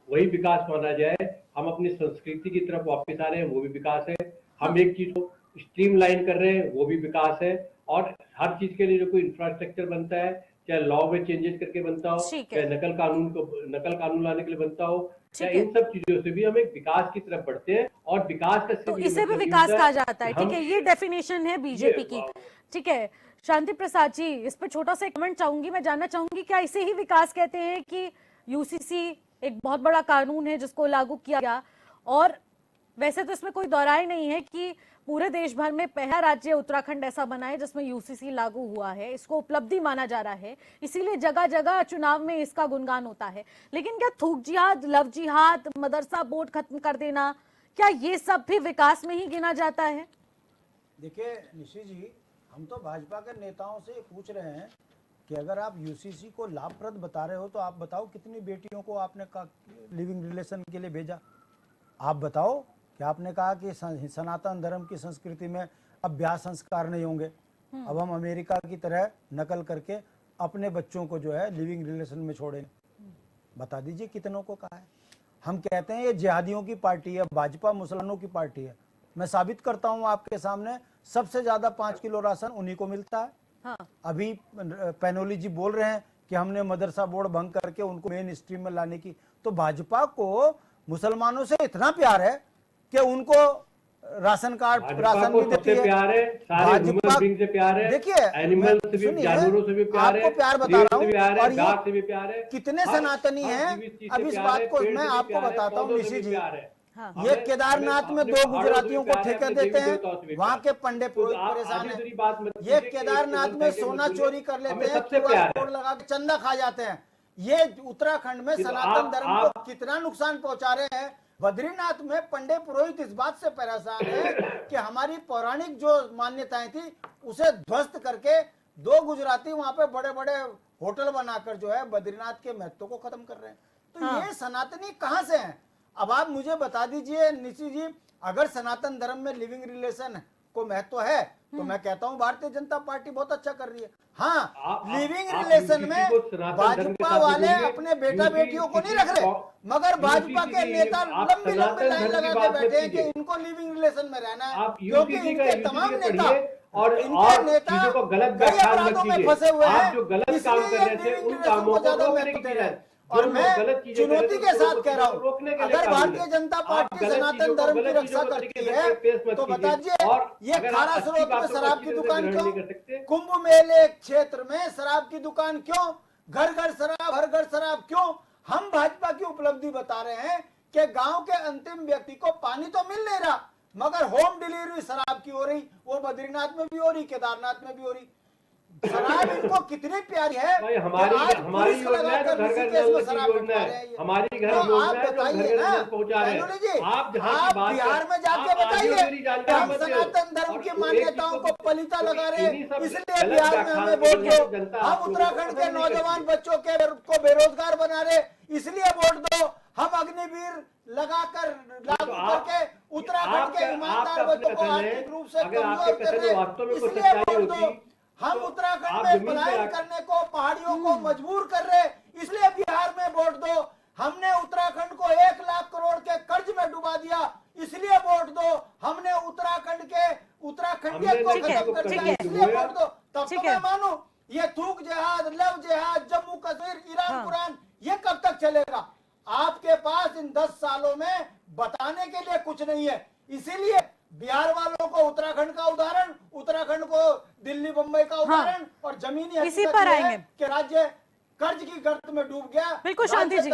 वही विकास माना जाए। हम अपनी संस्कृति की तरफ वापस आ रहे हैं, वो भी विकास है। हम एक चीज को स्ट्रीमलाइन कर रहे हैं, वो भी विकास है। और हर चीज के लिए जो कोई इंफ्रास्ट्रक्चर बनता है, चाहे लॉ में चेंजेस करके बनता हो, चाहे नकल कानून लाने के लिए बनता हो, या ठीक है। इन सब चीजों से भी हम एक विकास की तरफ बढ़ते हैं, और विकास का तो सिर्फ ये इसे भी मतलब नहीं विकास होता कहा जाता है, कि हम ठीक है, ये डेफिनेशन है बीजेपी की। ठीक है, शांति प्रसाद जी, इस पर छोटा सा कमेंट चाहूंगी, मैं जानना चाहूंगी क्या इसे ही विकास कहते हैं कि यूसीसी एक बहुत बड़ा कानून है जिसको लागू किया गया, और वैसे तो इसमें कोई दोहराई नहीं है कि पूरे देश भर में पहला राज्य उत्तराखंड ऐसा बना है जिसमें यूसीसी लागू हुआ है, इसको उपलब्धि माना जा रहा है, इसीलिए जगह जगह चुनाव में इसका गुणगान होता है। लेकिन क्या थूक जिहाद, लव जिहाद, मदरसा बोर्ड खत्म कर देना, क्या ये सब भी विकास में ही गिना जाता है? देखिए निशी जी, हम तो भाजपा के नेताओं से पूछ रहे हैं कि अगर आप यूसीसी को लाभप्रद बता रहे हो तो आप बताओ कितनी बेटियों को आपने लिविंग रिलेशन के लिए भेजा। आप बताओ कि आपने कहा कि सनातन धर्म की संस्कृति में अब ब्याह संस्कार नहीं होंगे, अब हम अमेरिका की तरह नकल करके अपने बच्चों को जो है लिविंग रिलेशन में छोड़ेंगे। बता दीजिए कितनों को कहा है। हम कहते हैं ये जिहादियों की पार्टी है, भाजपा मुसलमानों की पार्टी है। मैं साबित करता हूं आपके सामने, सबसे ज्यादा 5 किलो राशन उन्हीं को मिलता है। हाँ। अभी पैनोली जी बोल रहे हैं कि हमने मदरसा बोर्ड भंग करके उनको मेन स्ट्रीम में लाने की। तो भाजपा को मुसलमानों से इतना प्यार है कि उनको राशन कार्ड, राशन भी देती है। प्यार है, सारे ह्यूमन बीइंग से प्यार है, देखिए एनिमल से भी, जानवरों से भी प्यार है, आपको प्यार बता रहा हूँ, और गाय से भी प्यार है, कितने सनातनी हैं। अब इस बात को मैं आपको बताता हूँ निशी जी, हाँ। ये केदारनाथ में 2 गुजरातियों को ठेका देते हैं, वहाँ के पंडे पुरोहित परेशान है। ये केदारनाथ में सोना चोरी कर लेते हैं, QR कोड लगा के चंदा खा जाते हैं। ये उत्तराखंड में सनातन धर्म को कितना नुकसान पहुंचा रहे हैं। बद्रीनाथ में पंडे पुरोहित इस बात से परेशान है कि हमारी पौराणिक जो मान्यताएं थी उसे ध्वस्त करके 2 गुजराती वहां पे बड़े बड़े होटल बनाकर जो है बद्रीनाथ के महत्व को खत्म कर रहे हैं। तो हाँ। ये सनातनी कहां से हैं? अब आप मुझे बता दीजिए निशी जी, अगर सनातन धर्म में लिविंग रिलेशन को महत्व है तो मैं कहता हूं भारतीय जनता पार्टी बहुत अच्छा कर रही है। हाँ, लिविंग रिलेशन में भाजपा वाले अपने बेटा बेटियों को नहीं रख रहे, मगर भाजपा के नेता लंबी लंबी लाइन लगा के बैठे हैं कि इनको लिविंग रिलेशन में रहना है, क्योंकि इनके तमाम नेता और इनके नेता चीजों को गलत कई व्याख्या मत अपराधों में कीजिए। फंसे हुए आप हैं, जो गलत काम कर रहे थे उन कामों को रोकने की रहे है। हैं। और मैं चुनौती के साथ कह रहा हूँ, अगर भारतीय जनता पार्टी सनातन धर्म की रक्षा करती है तो बता दीजिए ये खारा स्रोत में शराब की दुकान क्यों, कुंभ मेले क्षेत्र में शराब की दुकान क्यों, घर घर शराब, हर घर शराब क्यों? हम भाजपा की उपलब्धि बता रहे हैं कि गांव के अंतिम व्यक्ति को पानी तो मिल नहीं रहा, मगर होम डिलीवरी शराब की हो रही, वो बद्रीनाथ में भी हो रही, केदारनाथ में भी हो रही। शराब इनको कितनी प्यारी है। भाई हमारी योजना है तो घर घर नल की योजना है, हमारी घर योजना है तो घर घर नल पहुंचा रहे हैं। आप जहाँ की बात बिहार में जाके बताइए, हम सनातन धर्म की मान्यताओं को पलीता लगा रहे, इसलिए बिहार में हमें वोट दो। हम उत्तराखंड के नौजवान बच्चों को बेरोजगार बना रहे, इसलिए वोट दो। हम अग्निवीर लगाकर लागू करके उत्तराखंड के ईमानदार बच्चों को आर्थिक रूप से कमजोर कर रहे, इसलिए वोट दो। हम उत्तराखंड में पलायन करने को, पहाड़ियों को मजबूर कर रहे, इसलिए बिहार में वोट दो। हमने उत्तराखंड को 1 लाख करोड़ के कर्ज में डुबा दिया, इसलिए वोट दो। हमने उत्तराखंड के उत्तराखंडियत को खत्म कर दिया, इसलिए वोट दो। तब तो मैं मानूं ये थूक जिहाद, लव जिहाद, जम्मू कश्मीर, ईरान कुरान ये कब तक चलेगा? आपके पास इन 10 सालों में बताने के लिए कुछ नहीं है, इसीलिए बिहार वालों को उत्तराखंड का उदाहरण, उत्तराखंड को दिल्ली बम्बई का उदाहरण, और जमीनी इसी पर आएंगे कि राज्य कर्ज की गर्त में डूब गया। बिल्कुल शांति जी,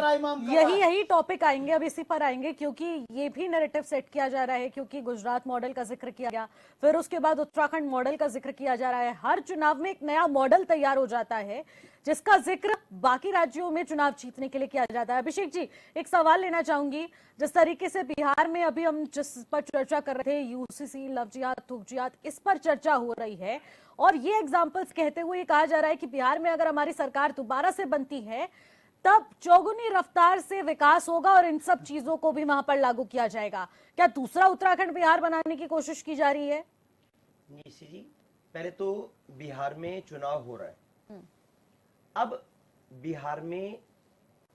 यही यही टॉपिक आएंगे, अब इसी पर आएंगे, क्योंकि ये भी नैरेटिव सेट किया जा रहा है, क्योंकि गुजरात मॉडल का जिक्र किया गया, फिर उसके बाद उत्तराखंड मॉडल का जिक्र किया जा रहा है। हर चुनाव में एक नया मॉडल तैयार हो जाता है जिसका जिक्र बाकी राज्यों में चुनाव जीतने के लिए किया जाता है। अभिषेक जी, एक सवाल लेना चाहूंगी, जिस तरीके से बिहार में अभी हम जिस पर चर्चा कर रहे थे, यूसीसी, लव जिहाद, थूक जिहाद, इस पर चर्चा हो रही है, और ये एग्जाम्पल्स कहते हुए कहा जा रहा है कि बिहार में अगर हमारी सरकार दोबारा से बनती है तब चौगुनी रफ्तार से विकास होगा और इन सब चीजों को भी वहां पर लागू किया जाएगा। क्या दूसरा उत्तराखंड बिहार बनाने की कोशिश की जा रही है? निशी जी, पहले तो बिहार में चुनाव हो रहा है। अब बिहार में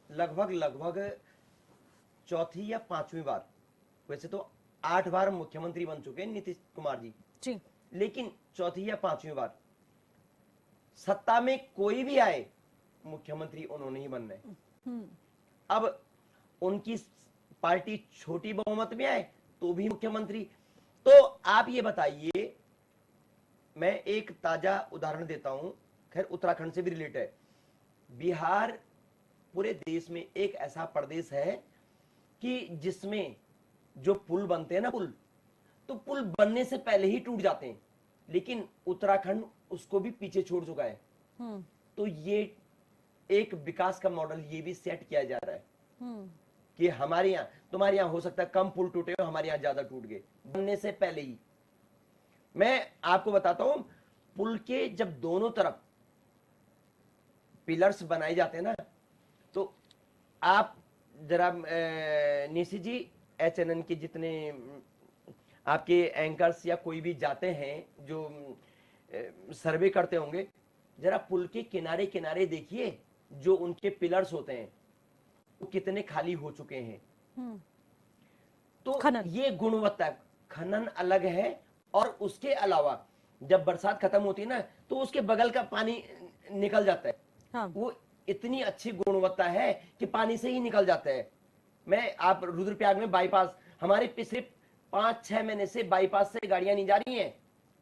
लगभग चौथी या 5वीं बार, वैसे तो 8 बार मुख्यमंत्री बन चुके हैं नीतीश कुमार जी, लेकिन चौथी या 5वीं बार सत्ता में कोई भी आए मुख्यमंत्री उन्होंने ही बनना है। अब उनकी पार्टी छोटी बहुमत में आए तो भी मुख्यमंत्री। तो आप ये बताइए, मैं एक ताजा उदाहरण देता हूं, खैर उत्तराखंड से भी रिलेटेड है। बिहार पूरे देश में एक ऐसा प्रदेश है कि जिसमें जो पुल बनते हैं ना, तो पुल बनने से पहले ही टूट जाते हैं, लेकिन उत्तराखंड उसको भी पीछे छोड़ चुका है। तो ये एक विकास का मॉडल ये भी सेट किया जा रहा है कि हमारे यहाँ, तुम्हारे यहाँ हो सकता है कम पुल टूटे हो, हमारे यहाँ ज्यादा टूट गए बनने से पहले ही। मैं आपको बताता हूं, पुल के जब दोनों तरफ पिलर्स बनाए जाते हैं ना, तो आप जरा निशी जी, HNN के जितने आपके एंकर्स या कोई भी जाते हैं जो सर्वे करते होंगे, जरा पुल के किनारे किनारे देखिए, जो उनके पिलर्स होते हैं वो कितने खाली हो चुके हैं। तो ये गुणवत्ता, खनन अलग है, और उसके अलावा जब बरसात खत्म होती है ना, तो उसके बगल का पानी निकल जाता है। हाँ। वो इतनी अच्छी गुणवत्ता है कि पानी से ही निकल जाता है। आप रुद्रप्रयाग में बाईपास, हमारे पिछले 5-6 महीने से बाईपास से गाड़ियां नहीं जा रही हैं।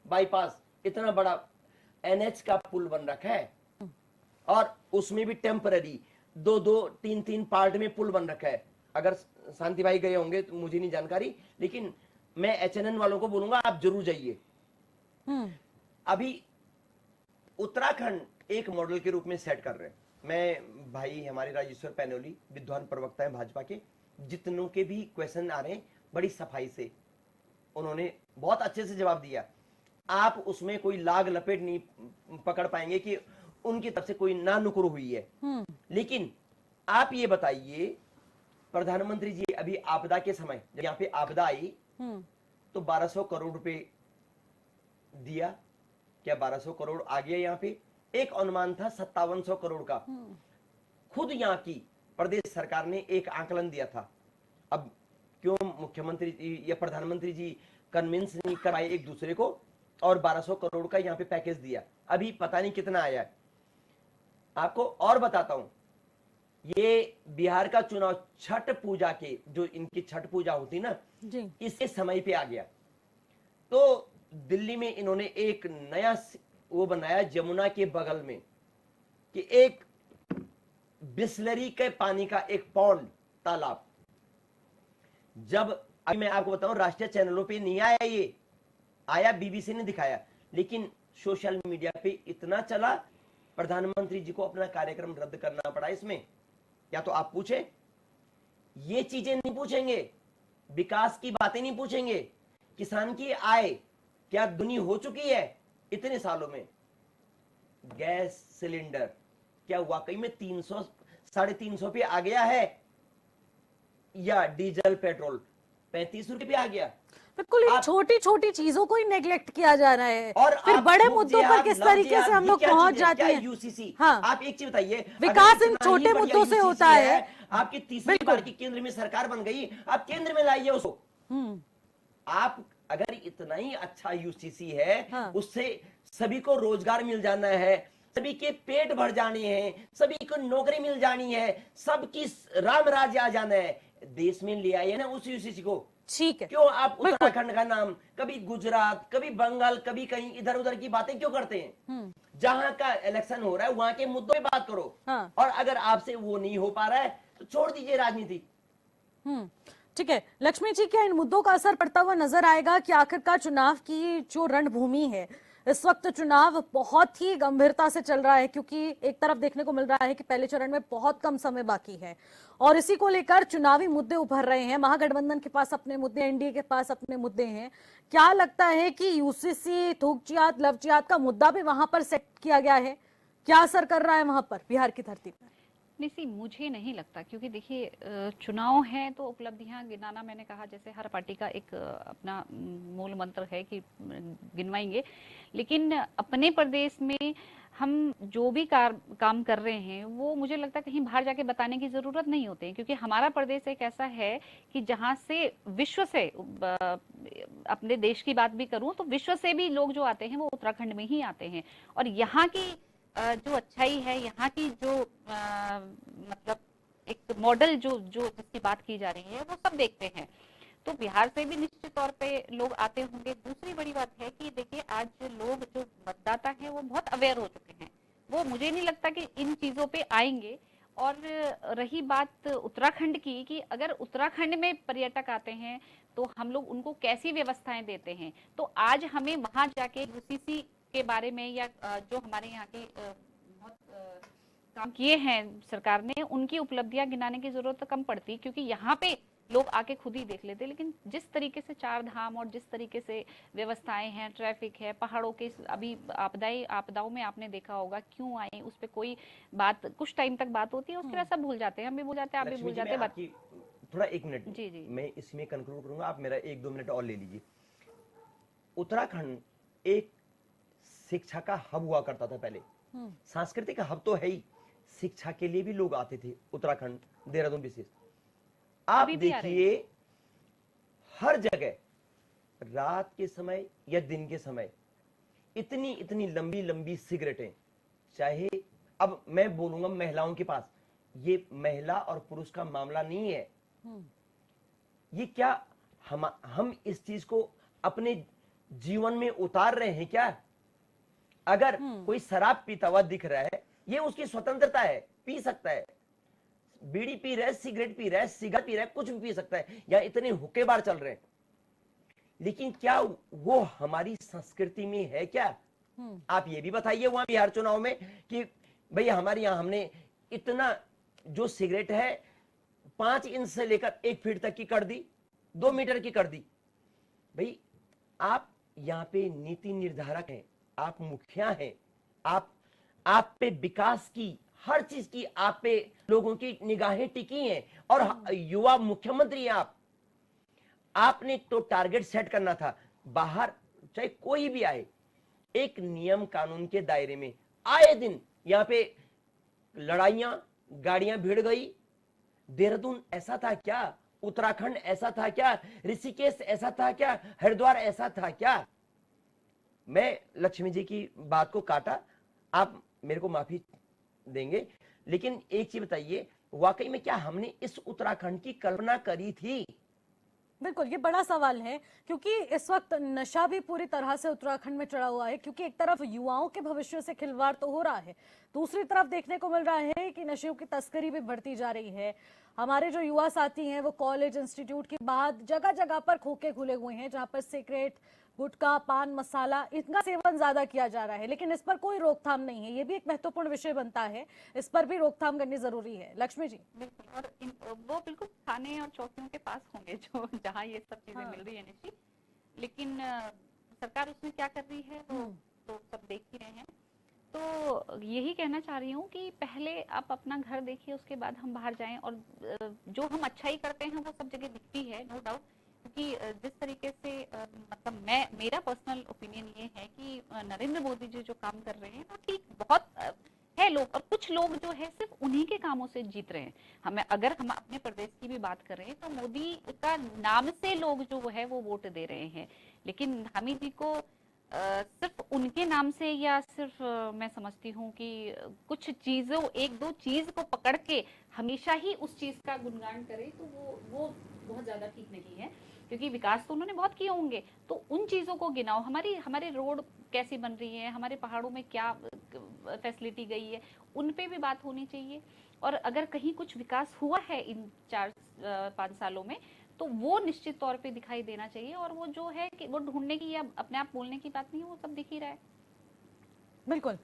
बाईपास इतना बड़ा NH का पुल बन रखा है, और उसमें भी टेम्पररी 2-2, 3-3 पार्ट में पुल बन रखा है। अगर शांति भाई गए होंगे तो मुझे नहीं जानकारी, लेकिन मैं HNN वालों को बोलूंगा आप जरूर जाइए। अभी उत्तराखंड एक मॉडल के रूप में सेट कर रहे हैं। मैं भाई हमारे राजेश्वर पैनोली विद्वान प्रवक्ता है भाजपा के, जितनों के भी क्वेश्चन आ रहे हैं बड़ी सफाई से उन्होंने बहुत अच्छे से जवाब दिया। आप उसमें कोई लाग लपेट नहीं पकड़ पाएंगे कि उनकी तरफ से कोई ना नुकुर हुई है। लेकिन आप ये बताइए, प्रधानमंत्री जी अभी आपदा के समय जब यहाँ पे आपदा आई तो 1200 करोड़ रुपए दिया। क्या 1200 करोड़ आ गया? यहाँ पे एक अनुमान था 5700 करोड़ का। खुद यहाँ की प्रदेश सरकार ने एक आकलन दिया था। अब क्यों मुख्यमंत्री जी या प्रधानमंत्री जी कन्विंस नहीं कराए एक दूसरे को और 1200 करोड़ का यहाँ पे पैकेज दिया? अभी पता नहीं कितना आया है। आपको और बताता हूं, ये बिहार का चुनाव छठ पूजा के, जो इनकी छठ पूजा होती ना जी, इसके समय पे आ गया। तो दिल्ली में इन्होंने एक नया वो बनाया जमुना के बगल में कि एक बिस्लरी के पानी का एक पौंड, तालाब। जब अभी मैं आपको बताऊं, राष्ट्रीय चैनलों पे नहीं आया, ये आया BBC ने दिखाया, लेकिन सोशल मीडिया पे इतना चला, प्रधानमंत्री जी को अपना कार्यक्रम रद्द करना पड़ा इसमें। या तो आप पूछे, ये चीजें नहीं पूछेंगे, विकास की बातें नहीं पूछेंगे, किसान की आय क्या दुनी हो चुकी है इतने सालों में, गैस सिलेंडर क्या वाकई में 300 350 पे आ गया है, या डीजल पेट्रोल 35 रुपए पे आ गया। बिल्कुल, छोटी छोटी चीजों को ही नेग्लेक्ट किया जा रहा है, और फिर बड़े मुद्दों पर किस तरीके से हम लोग पहुंच जाते हैं। यूसीसी, हाँ, आप एक चीज बताइए, विकास इन छोटे मुद्दों से होता है। आपकी तीसरी बार की केंद्र में सरकार बन गई, आप केंद्र में लाइए उसको। आप अगर इतना ही अच्छा यूसीसी है, हाँ, उससे सभी को रोजगार मिल जाना है, सभी के पेट भर जाने हैं, सभी को नौकरी मिल जानी है, सबकी राम राज्य आ जाना है, देश में ले आइए ना उस यूसीसी को। ठीक है, क्यों आप उत्तराखंड का नाम, कभी गुजरात, कभी बंगाल, कभी कहीं इधर उधर की बातें क्यों करते हैं? जहां का इलेक्शन हो रहा है वहां के मुद्दों पे बात करो। हाँ। और अगर आपसे वो नहीं हो पा रहा है तो छोड़ दीजिए राजनीति। ठीक है लक्ष्मी जी, क्या इन मुद्दों का असर पड़ता हुआ नजर आएगा कि आखिरकार चुनाव की जो रणभूमि है, इस वक्त चुनाव बहुत ही गंभीरता से चल रहा है, क्योंकि एक तरफ देखने को मिल रहा है कि पहले चरण में बहुत कम समय बाकी है और इसी को लेकर चुनावी मुद्दे उभर रहे हैं। महागठबंधन के पास अपने मुद्दे, एनडीए के पास अपने मुद्दे हैं। क्या लगता है कि यूसीसी, थूकजियात, लवजियात का मुद्दा भी वहां पर सेट किया गया है? क्या असर कर रहा है वहां पर बिहार की धरती पर? नहीं, मुझे नहीं लगता, क्योंकि देखिए चुनाव हैं तो उपलब्धियां गिनाना, मैंने कहा जैसे हर पार्टी का एक अपना मूल मंत्र है कि गिनवाएंगे, लेकिन अपने प्रदेश में हम जो भी काम कर रहे हैं वो मुझे लगता है कहीं बाहर जाके बताने की जरूरत नहीं होती है, क्योंकि हमारा प्रदेश एक ऐसा है कि जहां से विश्व से, अपने देश की बात भी करूं तो विश्व से भी लोग जो आते हैं वो उत्तराखंड में ही आते हैं, और यहाँ की जो अच्छाई है, यहाँ की जो मतलब एक मॉडल जो जो जिसकी बात की जा रही है वो सब देखते हैं। तो बिहार से भी निश्चित तौर पे लोग आते होंगे। दूसरी बड़ी बात है कि देखिए आज लोग जो मतदाता हैं वो बहुत अवेयर हो चुके हैं, वो मुझे नहीं लगता कि इन चीजों पे आएंगे। और रही बात उत्तराखंड की, कि अगर उत्तराखंड में पर्यटक आते हैं तो हम लोग उनको कैसी व्यवस्थाएं देते हैं, तो आज हमें वहां जाके यूसीसी के बारे में या जो हमारे यहाँ के बहुत काम किए हैं सरकार ने, उनकी उपलब्धियां गिनाने की जरूरत कम पड़ती, क्योंकि यहाँ पे लोग आके खुद ही देख लेते। लेकिन जिस तरीके से चार धाम और जिस तरीके से व्यवस्थाएं हैं, ट्रैफिक है, पहाड़ों के अभी आपदाओं में आपने देखा होगा क्यों आई, उस पर कोई बात कुछ टाइम तक बात होती है, उसके बाद सब भूल जाते हैं, हम भी भूल जाते हैं, आप भी लक्ष्मी भूल जी, जाते मैं हैं। आपकी थोड़ा 1 मिनट जी जी मैं इसमें कंक्लूड करूंगा, आप मेरा 1-2 मिनट और ले लीजिए। उत्तराखंड एक शिक्षा का हब हुआ करता था पहले, सांस्कृतिक हब तो है ही, शिक्षा के लिए भी लोग आते थे उत्तराखंड, देहरादून विशेष। आप अभी भी आ रहे हैं। देखिए हर जगह रात के समय या दिन के समय इतनी इतनी लंबी लंबी सिगरेटें, चाहे अब मैं बोलूंगा महिलाओं के पास, ये महिला और पुरुष का मामला नहीं है, ये क्या हम इस चीज को अपने जीवन में उतार रहे हैं क्या? अगर कोई शराब पीता हुआ दिख रहा है, ये उसकी स्वतंत्रता है, पी सकता है, बीड़ी पी रहा है, सिगरेट पी रहा है, सिगारेट पी रहा है, कुछ भी पी सकता है, या इतने हुक्के बार चल रहे हैं, लेकिन क्या वो हमारी संस्कृति में है क्या? आप ये भी बताइए वहां बिहार चुनाव में कि भाई हमारे यहां हमने इतना जो सिगरेट है 5 इंच से लेकर 1 फीट तक की कर दी, 2 मीटर की कर दी। भाई आप यहाँ पे नीति निर्धारक हैं, आप मुखिया हैं, आप पे विकास की हर चीज की आप पे लोगों की निगाहें टिकी हैं, और युवा मुख्यमंत्री हैं आप। आपने तो टारगेट सेट करना था, बाहर चाहे कोई भी आए, एक नियम कानून के दायरे में। आए दिन यहाँ पे लड़ाइयां, गाड़ियां भिड़ गई। देहरादून ऐसा था क्या? उत्तराखंड ऐसा था क्या? ऋषिकेश ऐसा था क्या? हरिद्वार ऐसा था क्या? मैं लक्ष्मी जी की बात को काटा, आप मेरे को माफी देंगे, लेकिन एक चीज बताइए, वाकई में क्या हमने इस उत्तराखंड की कल्पना करी थी? बिल्कुल, ये बड़ा सवाल है, क्योंकि इस वक्त नशा भी पूरी तरह से उत्तराखंड में चढ़ा हुआ है, क्योंकि एक तरफ युवाओं के भविष्य से खिलवाड़ तो हो रहा है, दूसरी तरफ देखने को मिल रहा है कि नशे की तस्करी भी बढ़ती जा रही है। हमारे जो युवा साथी हैं वो कॉलेज, इंस्टीट्यूट के बाद जगह जगह पर खोखे खुले हुए हैं, जहां पर सिगरेट, गुटखा, पान मसाला, इनका सेवन ज्यादा किया जा रहा है, लेकिन इस पर कोई रोकथाम नहीं है। ये भी एक महत्वपूर्ण विषय बनता है, इस पर भी रोकथाम करनी जरूरी है। लक्ष्मी जी। बिल्कुल, और वो बिल्कुल थाने और चौकियों के पास होंगे जो जहाँ ये सब चीजें मिल रही है निश्चित, लेकिन सरकार उसमें क्या कर रही है वो तो सब देख ही रहे हैं। तो यही कहना चाह रही हूँ कि पहले आप अपना घर देखिए, उसके बाद हम बाहर जाएं, और जो हम अच्छाई करते हैं वो सब जगह दिखती है, नो डाउट। क्योंकि जिस तरीके से मतलब मेरा पर्सनल ओपिनियन ये है कि नरेंद्र मोदी जी जो काम कर रहे हैं वो ठीक बहुत है। लोग, और कुछ लोग जो है सिर्फ उन्हीं के कामों से जीत रहे हैं। अगर हम अपने प्रदेश की भी बात करें तो मोदी का नाम से लोग जो है वो वोट दे रहे हैं, लेकिन हमीद जी को सिर्फ उनके नाम से, या सिर्फ मैं समझती हूँ कि कुछ चीजों, एक दो चीज को पकड़ के हमेशा ही उस चीज का गुणगान करें, तो वो बहुत ज्यादा ठीक नहीं है। क्योंकि विकास तो उन्होंने बहुत किए होंगे, तो उन चीजों को गिनाओ। हमारे रोड कैसी बन रही है, हमारे पहाड़ों में क्या फैसिलिटी गई है, उन पे भी बात होनी चाहिए। और अगर कहीं कुछ विकास हुआ है इन 4-5 सालों में, तो वो निश्चित तौर पे दिखाई देना चाहिए। और वो जो है कि वो ढूंढने की या अपने आप बोलने की बात नहीं है, वो सब दिख ही रहा है। बिल्कुल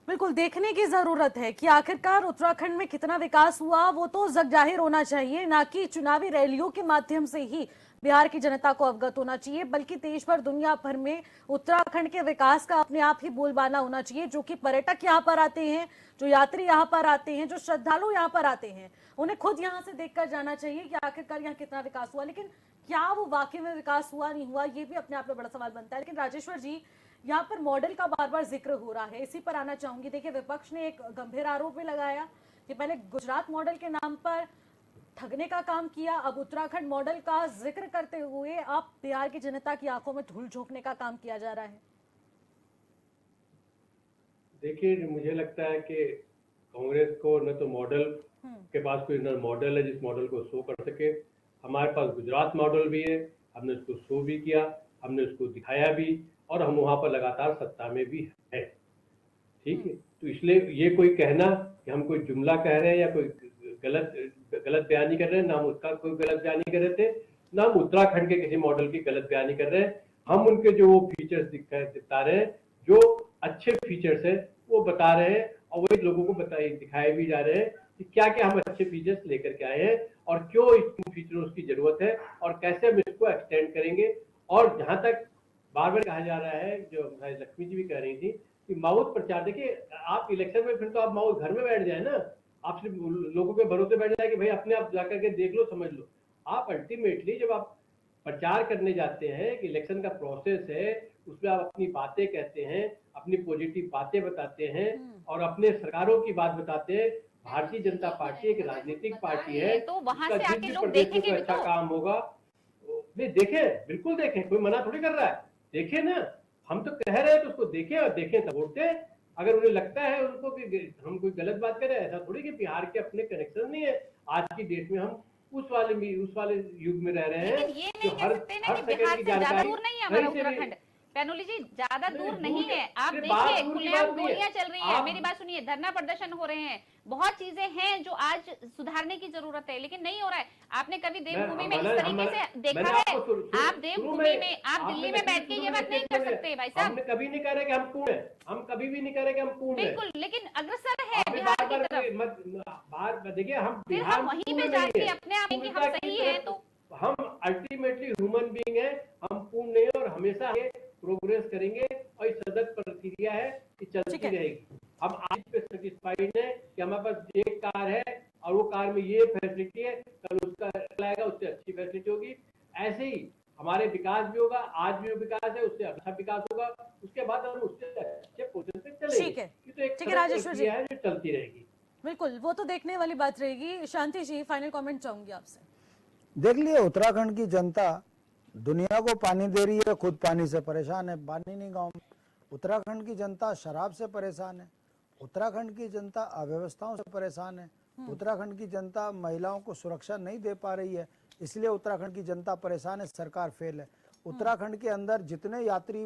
बिल्कुल, देखने की जरूरत है कि आखिरकार उत्तराखंड में कितना विकास हुआ, वो तो जग जाहिर होना चाहिए, ना कि चुनावी रैलियों के माध्यम से ही बिहार की जनता को अवगत होना चाहिए, बल्कि देश भर, दुनिया भर में उत्तराखंड के विकास का अपने आप ही बोलबाला होना चाहिए। जो कि पर्यटक यहाँ पर आते हैं, जो यात्री यहाँ पर आते हैं, जो श्रद्धालु यहाँ पर आते हैं, उन्हें खुद यहाँ से देखकर जाना चाहिए कि आखिरकार यहाँ कितना विकास हुआ। लेकिन क्या वो वाकई में विकास हुआ, नहीं हुआ, ये भी अपने आप में बड़ा सवाल बनता है। लेकिन राजेश्वर जी, यहाँ पर मॉडल का बार बार जिक्र हो रहा है, इसी पर आना चाहूंगी। देखिए, विपक्ष ने एक गंभीर आरोप भी लगाया कि पहले गुजरात मॉडल के नाम पर ठगने का काम किया, अब उत्तराखंड मॉडल का जिक्र करते हुए अब बिहार की जनता की आंखों में धूल झोंकने का काम किया जा रहा है। देखिए, मुझे लगता है कि कांग्रेस को न तो मॉडल के पास कोई मॉडल है जिस मॉडल को शो कर सके। हमारे पास गुजरात मॉडल भी है, हमने उसको शो भी किया, हमने उसको दिखाया भी, और हम वहां पर लगातार सत्ता में भी है। ठीक है, तो इसलिए ये कोई कहना कि हम कोई जुमला कह रहे हैं या कोई गलत बयानी कर रहे हैं, ना हम उसका कोई गलत बयानी कर रहे थे, ना हम उत्तराखंड के किसी मॉडल की गलत बयानी कर रहे हैं। हम उनके जो वो फीचर्स दिखा रहे हैं, जो अच्छे फीचर्स है वो बता रहे हैं, और वही लोगों को दिखाए भी जा रहे हैं कि क्या क्या हम अच्छे फीचर्स लेकर के आए हैं और क्यों इन फीचर्स की जरूरत है और कैसे हम इसको एक्सटेंड करेंगे। और जहां तक बार बार कहा जा रहा है, जो लक्ष्मी जी भी कह रही थी कि माउथ प्रचार, देखिए आप इलेक्शन में फिर तो आप माउथ घर में बैठ जाए ना, आप सिर्फ लोगों के भरोसे बैठ जाए कि भाई अपने आप जाकर के देख लो समझ लो। आप अल्टीमेटली जब आप प्रचार करने जाते हैं कि इलेक्शन का प्रोसेस है, उसमें आप अपनी बातें कहते हैं, अपनी पॉजिटिव बातें बताते हैं और अपने सरकारों की बात बताते हैं। भारतीय जनता पार्टी एक राजनीतिक पार्टी है, तो वहां से उसका आके जिस लोग प्रदेश में देखेंगे कोई भी अच्छा तो। काम होगा नहीं, देखें, बिल्कुल देखें, कोई मना थोड़ी कर रहा है, देखें ना। हम तो कह रहे हैं तो उसको देखें, और देखें तब वोट दें। अगर उन्हें लगता है उनको कि हम कोई गलत बात कर रहे हैं, ऐसा थोड़ी कि बिहार के अपने कनेक्शन नहीं है। आज की डेट में हम उस वाले युग में रह रहे हैं, लेकिन ये नहीं कह सकते ना कि सेकंड बिहार की से ज्यादा जानकारी दूर नहीं है हमारा कहीं से भी- उत्तराखंड। पैनुली जी ज्यादा दूर नहीं है, आप अरे बात देखिए दूर की खुलेआम बात नहीं है। गोलियां चल रही हैं। आप- मेरी बात सुनिए, धरना प्रदर्शन हो रहे हैं, बहुत चीजें हैं जो आज सुधारने की जरूरत है, लेकिन नहीं हो रहा है। आपने कभी देवभूमि में इस तरीके से देखा है? आप देवभूमि में, आप दिल्ली में बैठ के ये बात नहीं कर सकते भाई साहब। हमने कभी नहीं कह रहे कि हम पूर्ण है, हम कभी भी नहीं कह रहे कि हम पूर्ण है। बिल्कुल, लेकिन अग्रसर है अभी बिहार की बार तरफ। बार देखिए, हम फिर बिहार हम वहीं पे पूर्ण नहीं जाके है। अपने आप कि हम पूर्णता की सही हैं तरफ तो हम अल्टीमेटली ह्यूमन बीइंग है, हम पूर्ण नहीं है और हमेशा आगे प्रोग्रेस करेंगे, और ये सतत प्रक्रिया है, ये चलती रहेगी। हम आज पे सेटिस्फाइड है कि हमारे पास एक कार है और वो कार में ये फैसिलिटी है, कल उसका आएगा उससे अच्छी फैसिलिटी होगी। ऐसे ही हमारे विकास भी होगा, आज भी विकास है, उससे अच्छा विकास होगा, उसके बाद हम उससे अच्छे पोजीशन पे चलेंगे। ठीक है। ये तो एक ठीक है, राजेश्वर जी। प्रक्रिया है जो चलती रहेगी। बिल्कुल, वो तो देखने वाली बात रहेगी। शांति जी, फाइनल कमेंट चाहूंगी आपसे। देख लिए उत्तराखंड की जनता दुनिया को पानी दे रही है, खुद पानी से परेशान है, पानी नहीं गांव में। उत्तराखंड की जनता शराब से परेशान है, उत्तराखंड की जनता अव्यवस्थाओं से परेशान है, उत्तराखंड की जनता महिलाओं को सुरक्षा नहीं दे पा रही है, इसलिए उत्तराखंड की जनता परेशान है, सरकार फेल है। उत्तराखंड के अंदर जितने यात्री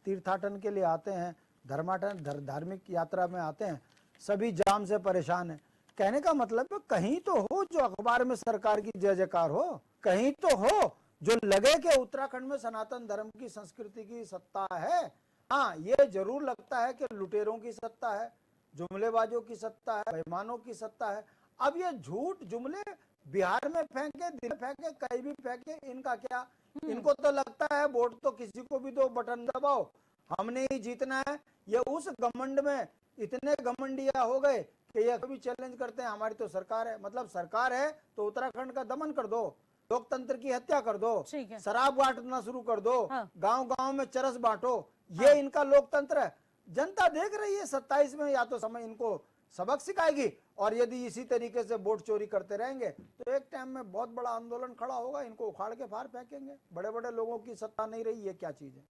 तीर्थाटन के लिए आते हैं, धार्मिक यात्रा में आते हैं, सभी जाम से परेशान है। कहने का मतलब है कहीं तो हो जो अखबार में सरकार की जय जयकार हो, कहीं तो हो जो लगे कि उत्तराखंड में सनातन धर्म की संस्कृति की सत्ता है। हाँ, ये जरूर लगता है कि लुटेरों की सत्ता है, जुमलेबाजों की सत्ता है, बेईमानों की सत्ता है। अब ये झूठ जुमले बिहार में फेंके, दिल्ली में फेंके, कहीं भी फेंके, इनका क्या? इनको तो लगता है वोट तो किसी को भी दो, बटन दबाओ, हमने ही जीतना है। ये उस घमंड में इतने घमंडिया हो गए कि ये कभी चैलेंज करते हैं हमारी तो सरकार है। मतलब सरकार है तो उत्तराखंड का दमन कर दो, लोकतंत्र की हत्या कर दो, ठीक है। शराब बांटना शुरू कर दो, हाँ। गांव-गांव में चरस बांटो, ये इनका लोकतंत्र है। जनता देख रही है 27 में, या तो समय इनको सबक सिखाएगी, और यदि इसी तरीके से वोट चोरी करते रहेंगे तो एक टाइम में बहुत बड़ा आंदोलन खड़ा होगा, इनको उखाड़ के फाड़ फेंकेंगे। बड़े बड़े लोगों की सत्ता नहीं रही, ये क्या चीज है?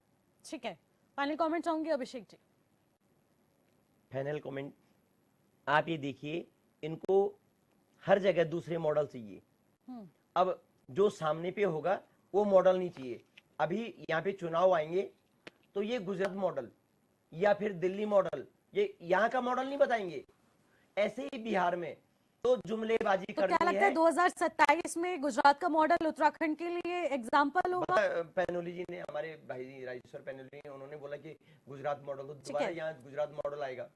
ठीक है, फाइनल कमेंट चाहूंगी अभिषेक जी। फाइनल कमेंट, आप ये देखिए, इनको हर जगह दूसरे मॉडल चाहिए। अब जो सामने पे होगा वो मॉडल नहीं चाहिए। अभी यहाँ पे चुनाव आएंगे तो ये गुजरात मॉडल या फिर दिल्ली मॉडल, ये यहाँ का मॉडल नहीं बताएंगे। ऐसे ही बिहार में तो जुमलेबाजी तो करनी क्या लगता है 2027 में गुजरात का मॉडल उत्तराखंड के लिए एग्जाम्पल होगा? पैनोली जी ने, हमारे भाई राजेश्वर पैनोली ने, उन्होंने बोला कि गुजरात मॉडल, तो ठीक दोबारा है। यहाँ गुजरात मॉडल आएगा।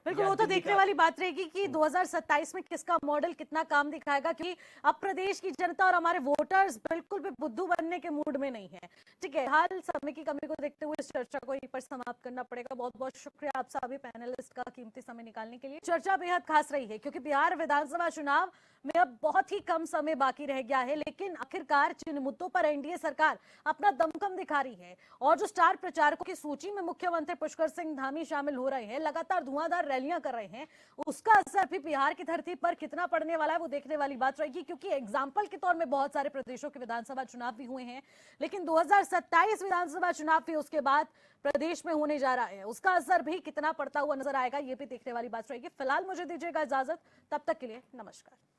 बिल्कुल, या वो तो दिल्ली देखने का- वाली बात रहेगी कि 2027 में किसका मॉडल कितना काम दिखाएगा, क्योंकि अब प्रदेश की जनता और हमारे वोटर्स बिल्कुल भी बुद्धू बनने के मूड में नहीं है। ठीक है, हाल समय की कमी को देखते हुए इस चर्चा को यहीं पर समाप्त करना पड़ेगा। बहुत बहुत शुक्रिया आप सभी पैनलिस्ट का कीमती समय निकालने के लिए। चर्चा बेहद खास रही है क्योंकि बिहार विधानसभा चुनाव में अब बहुत ही कम समय बाकी रह गया है, लेकिन आखिरकार जिन मुद्दों पर एनडीए सरकार अपना दमखम दिखा रही है और जो स्टार प्रचारकों की सूची में मुख्यमंत्री पुष्कर सिंह धामी शामिल हो रहे हैं, लगातार धुआंधार रैलियां कर रहे हैं, उसका असर भी बिहार की धरती पर कितना पड़ने वाला है वो देखने वाली बात रहेगी। क्योंकि एग्जाम्पल के तौर में बहुत सारे प्रदेशों के विधानसभा चुनाव भी हुए हैं, लेकिन 2027 विधानसभा चुनाव भी उसके बाद प्रदेश में होने जा रहा है, उसका असर भी कितना पड़ता हुआ नजर आएगा ये भी देखने वाली बात रहेगी। फिलहाल मुझे दीजिएगा इजाजत, तब तक के लिए नमस्कार।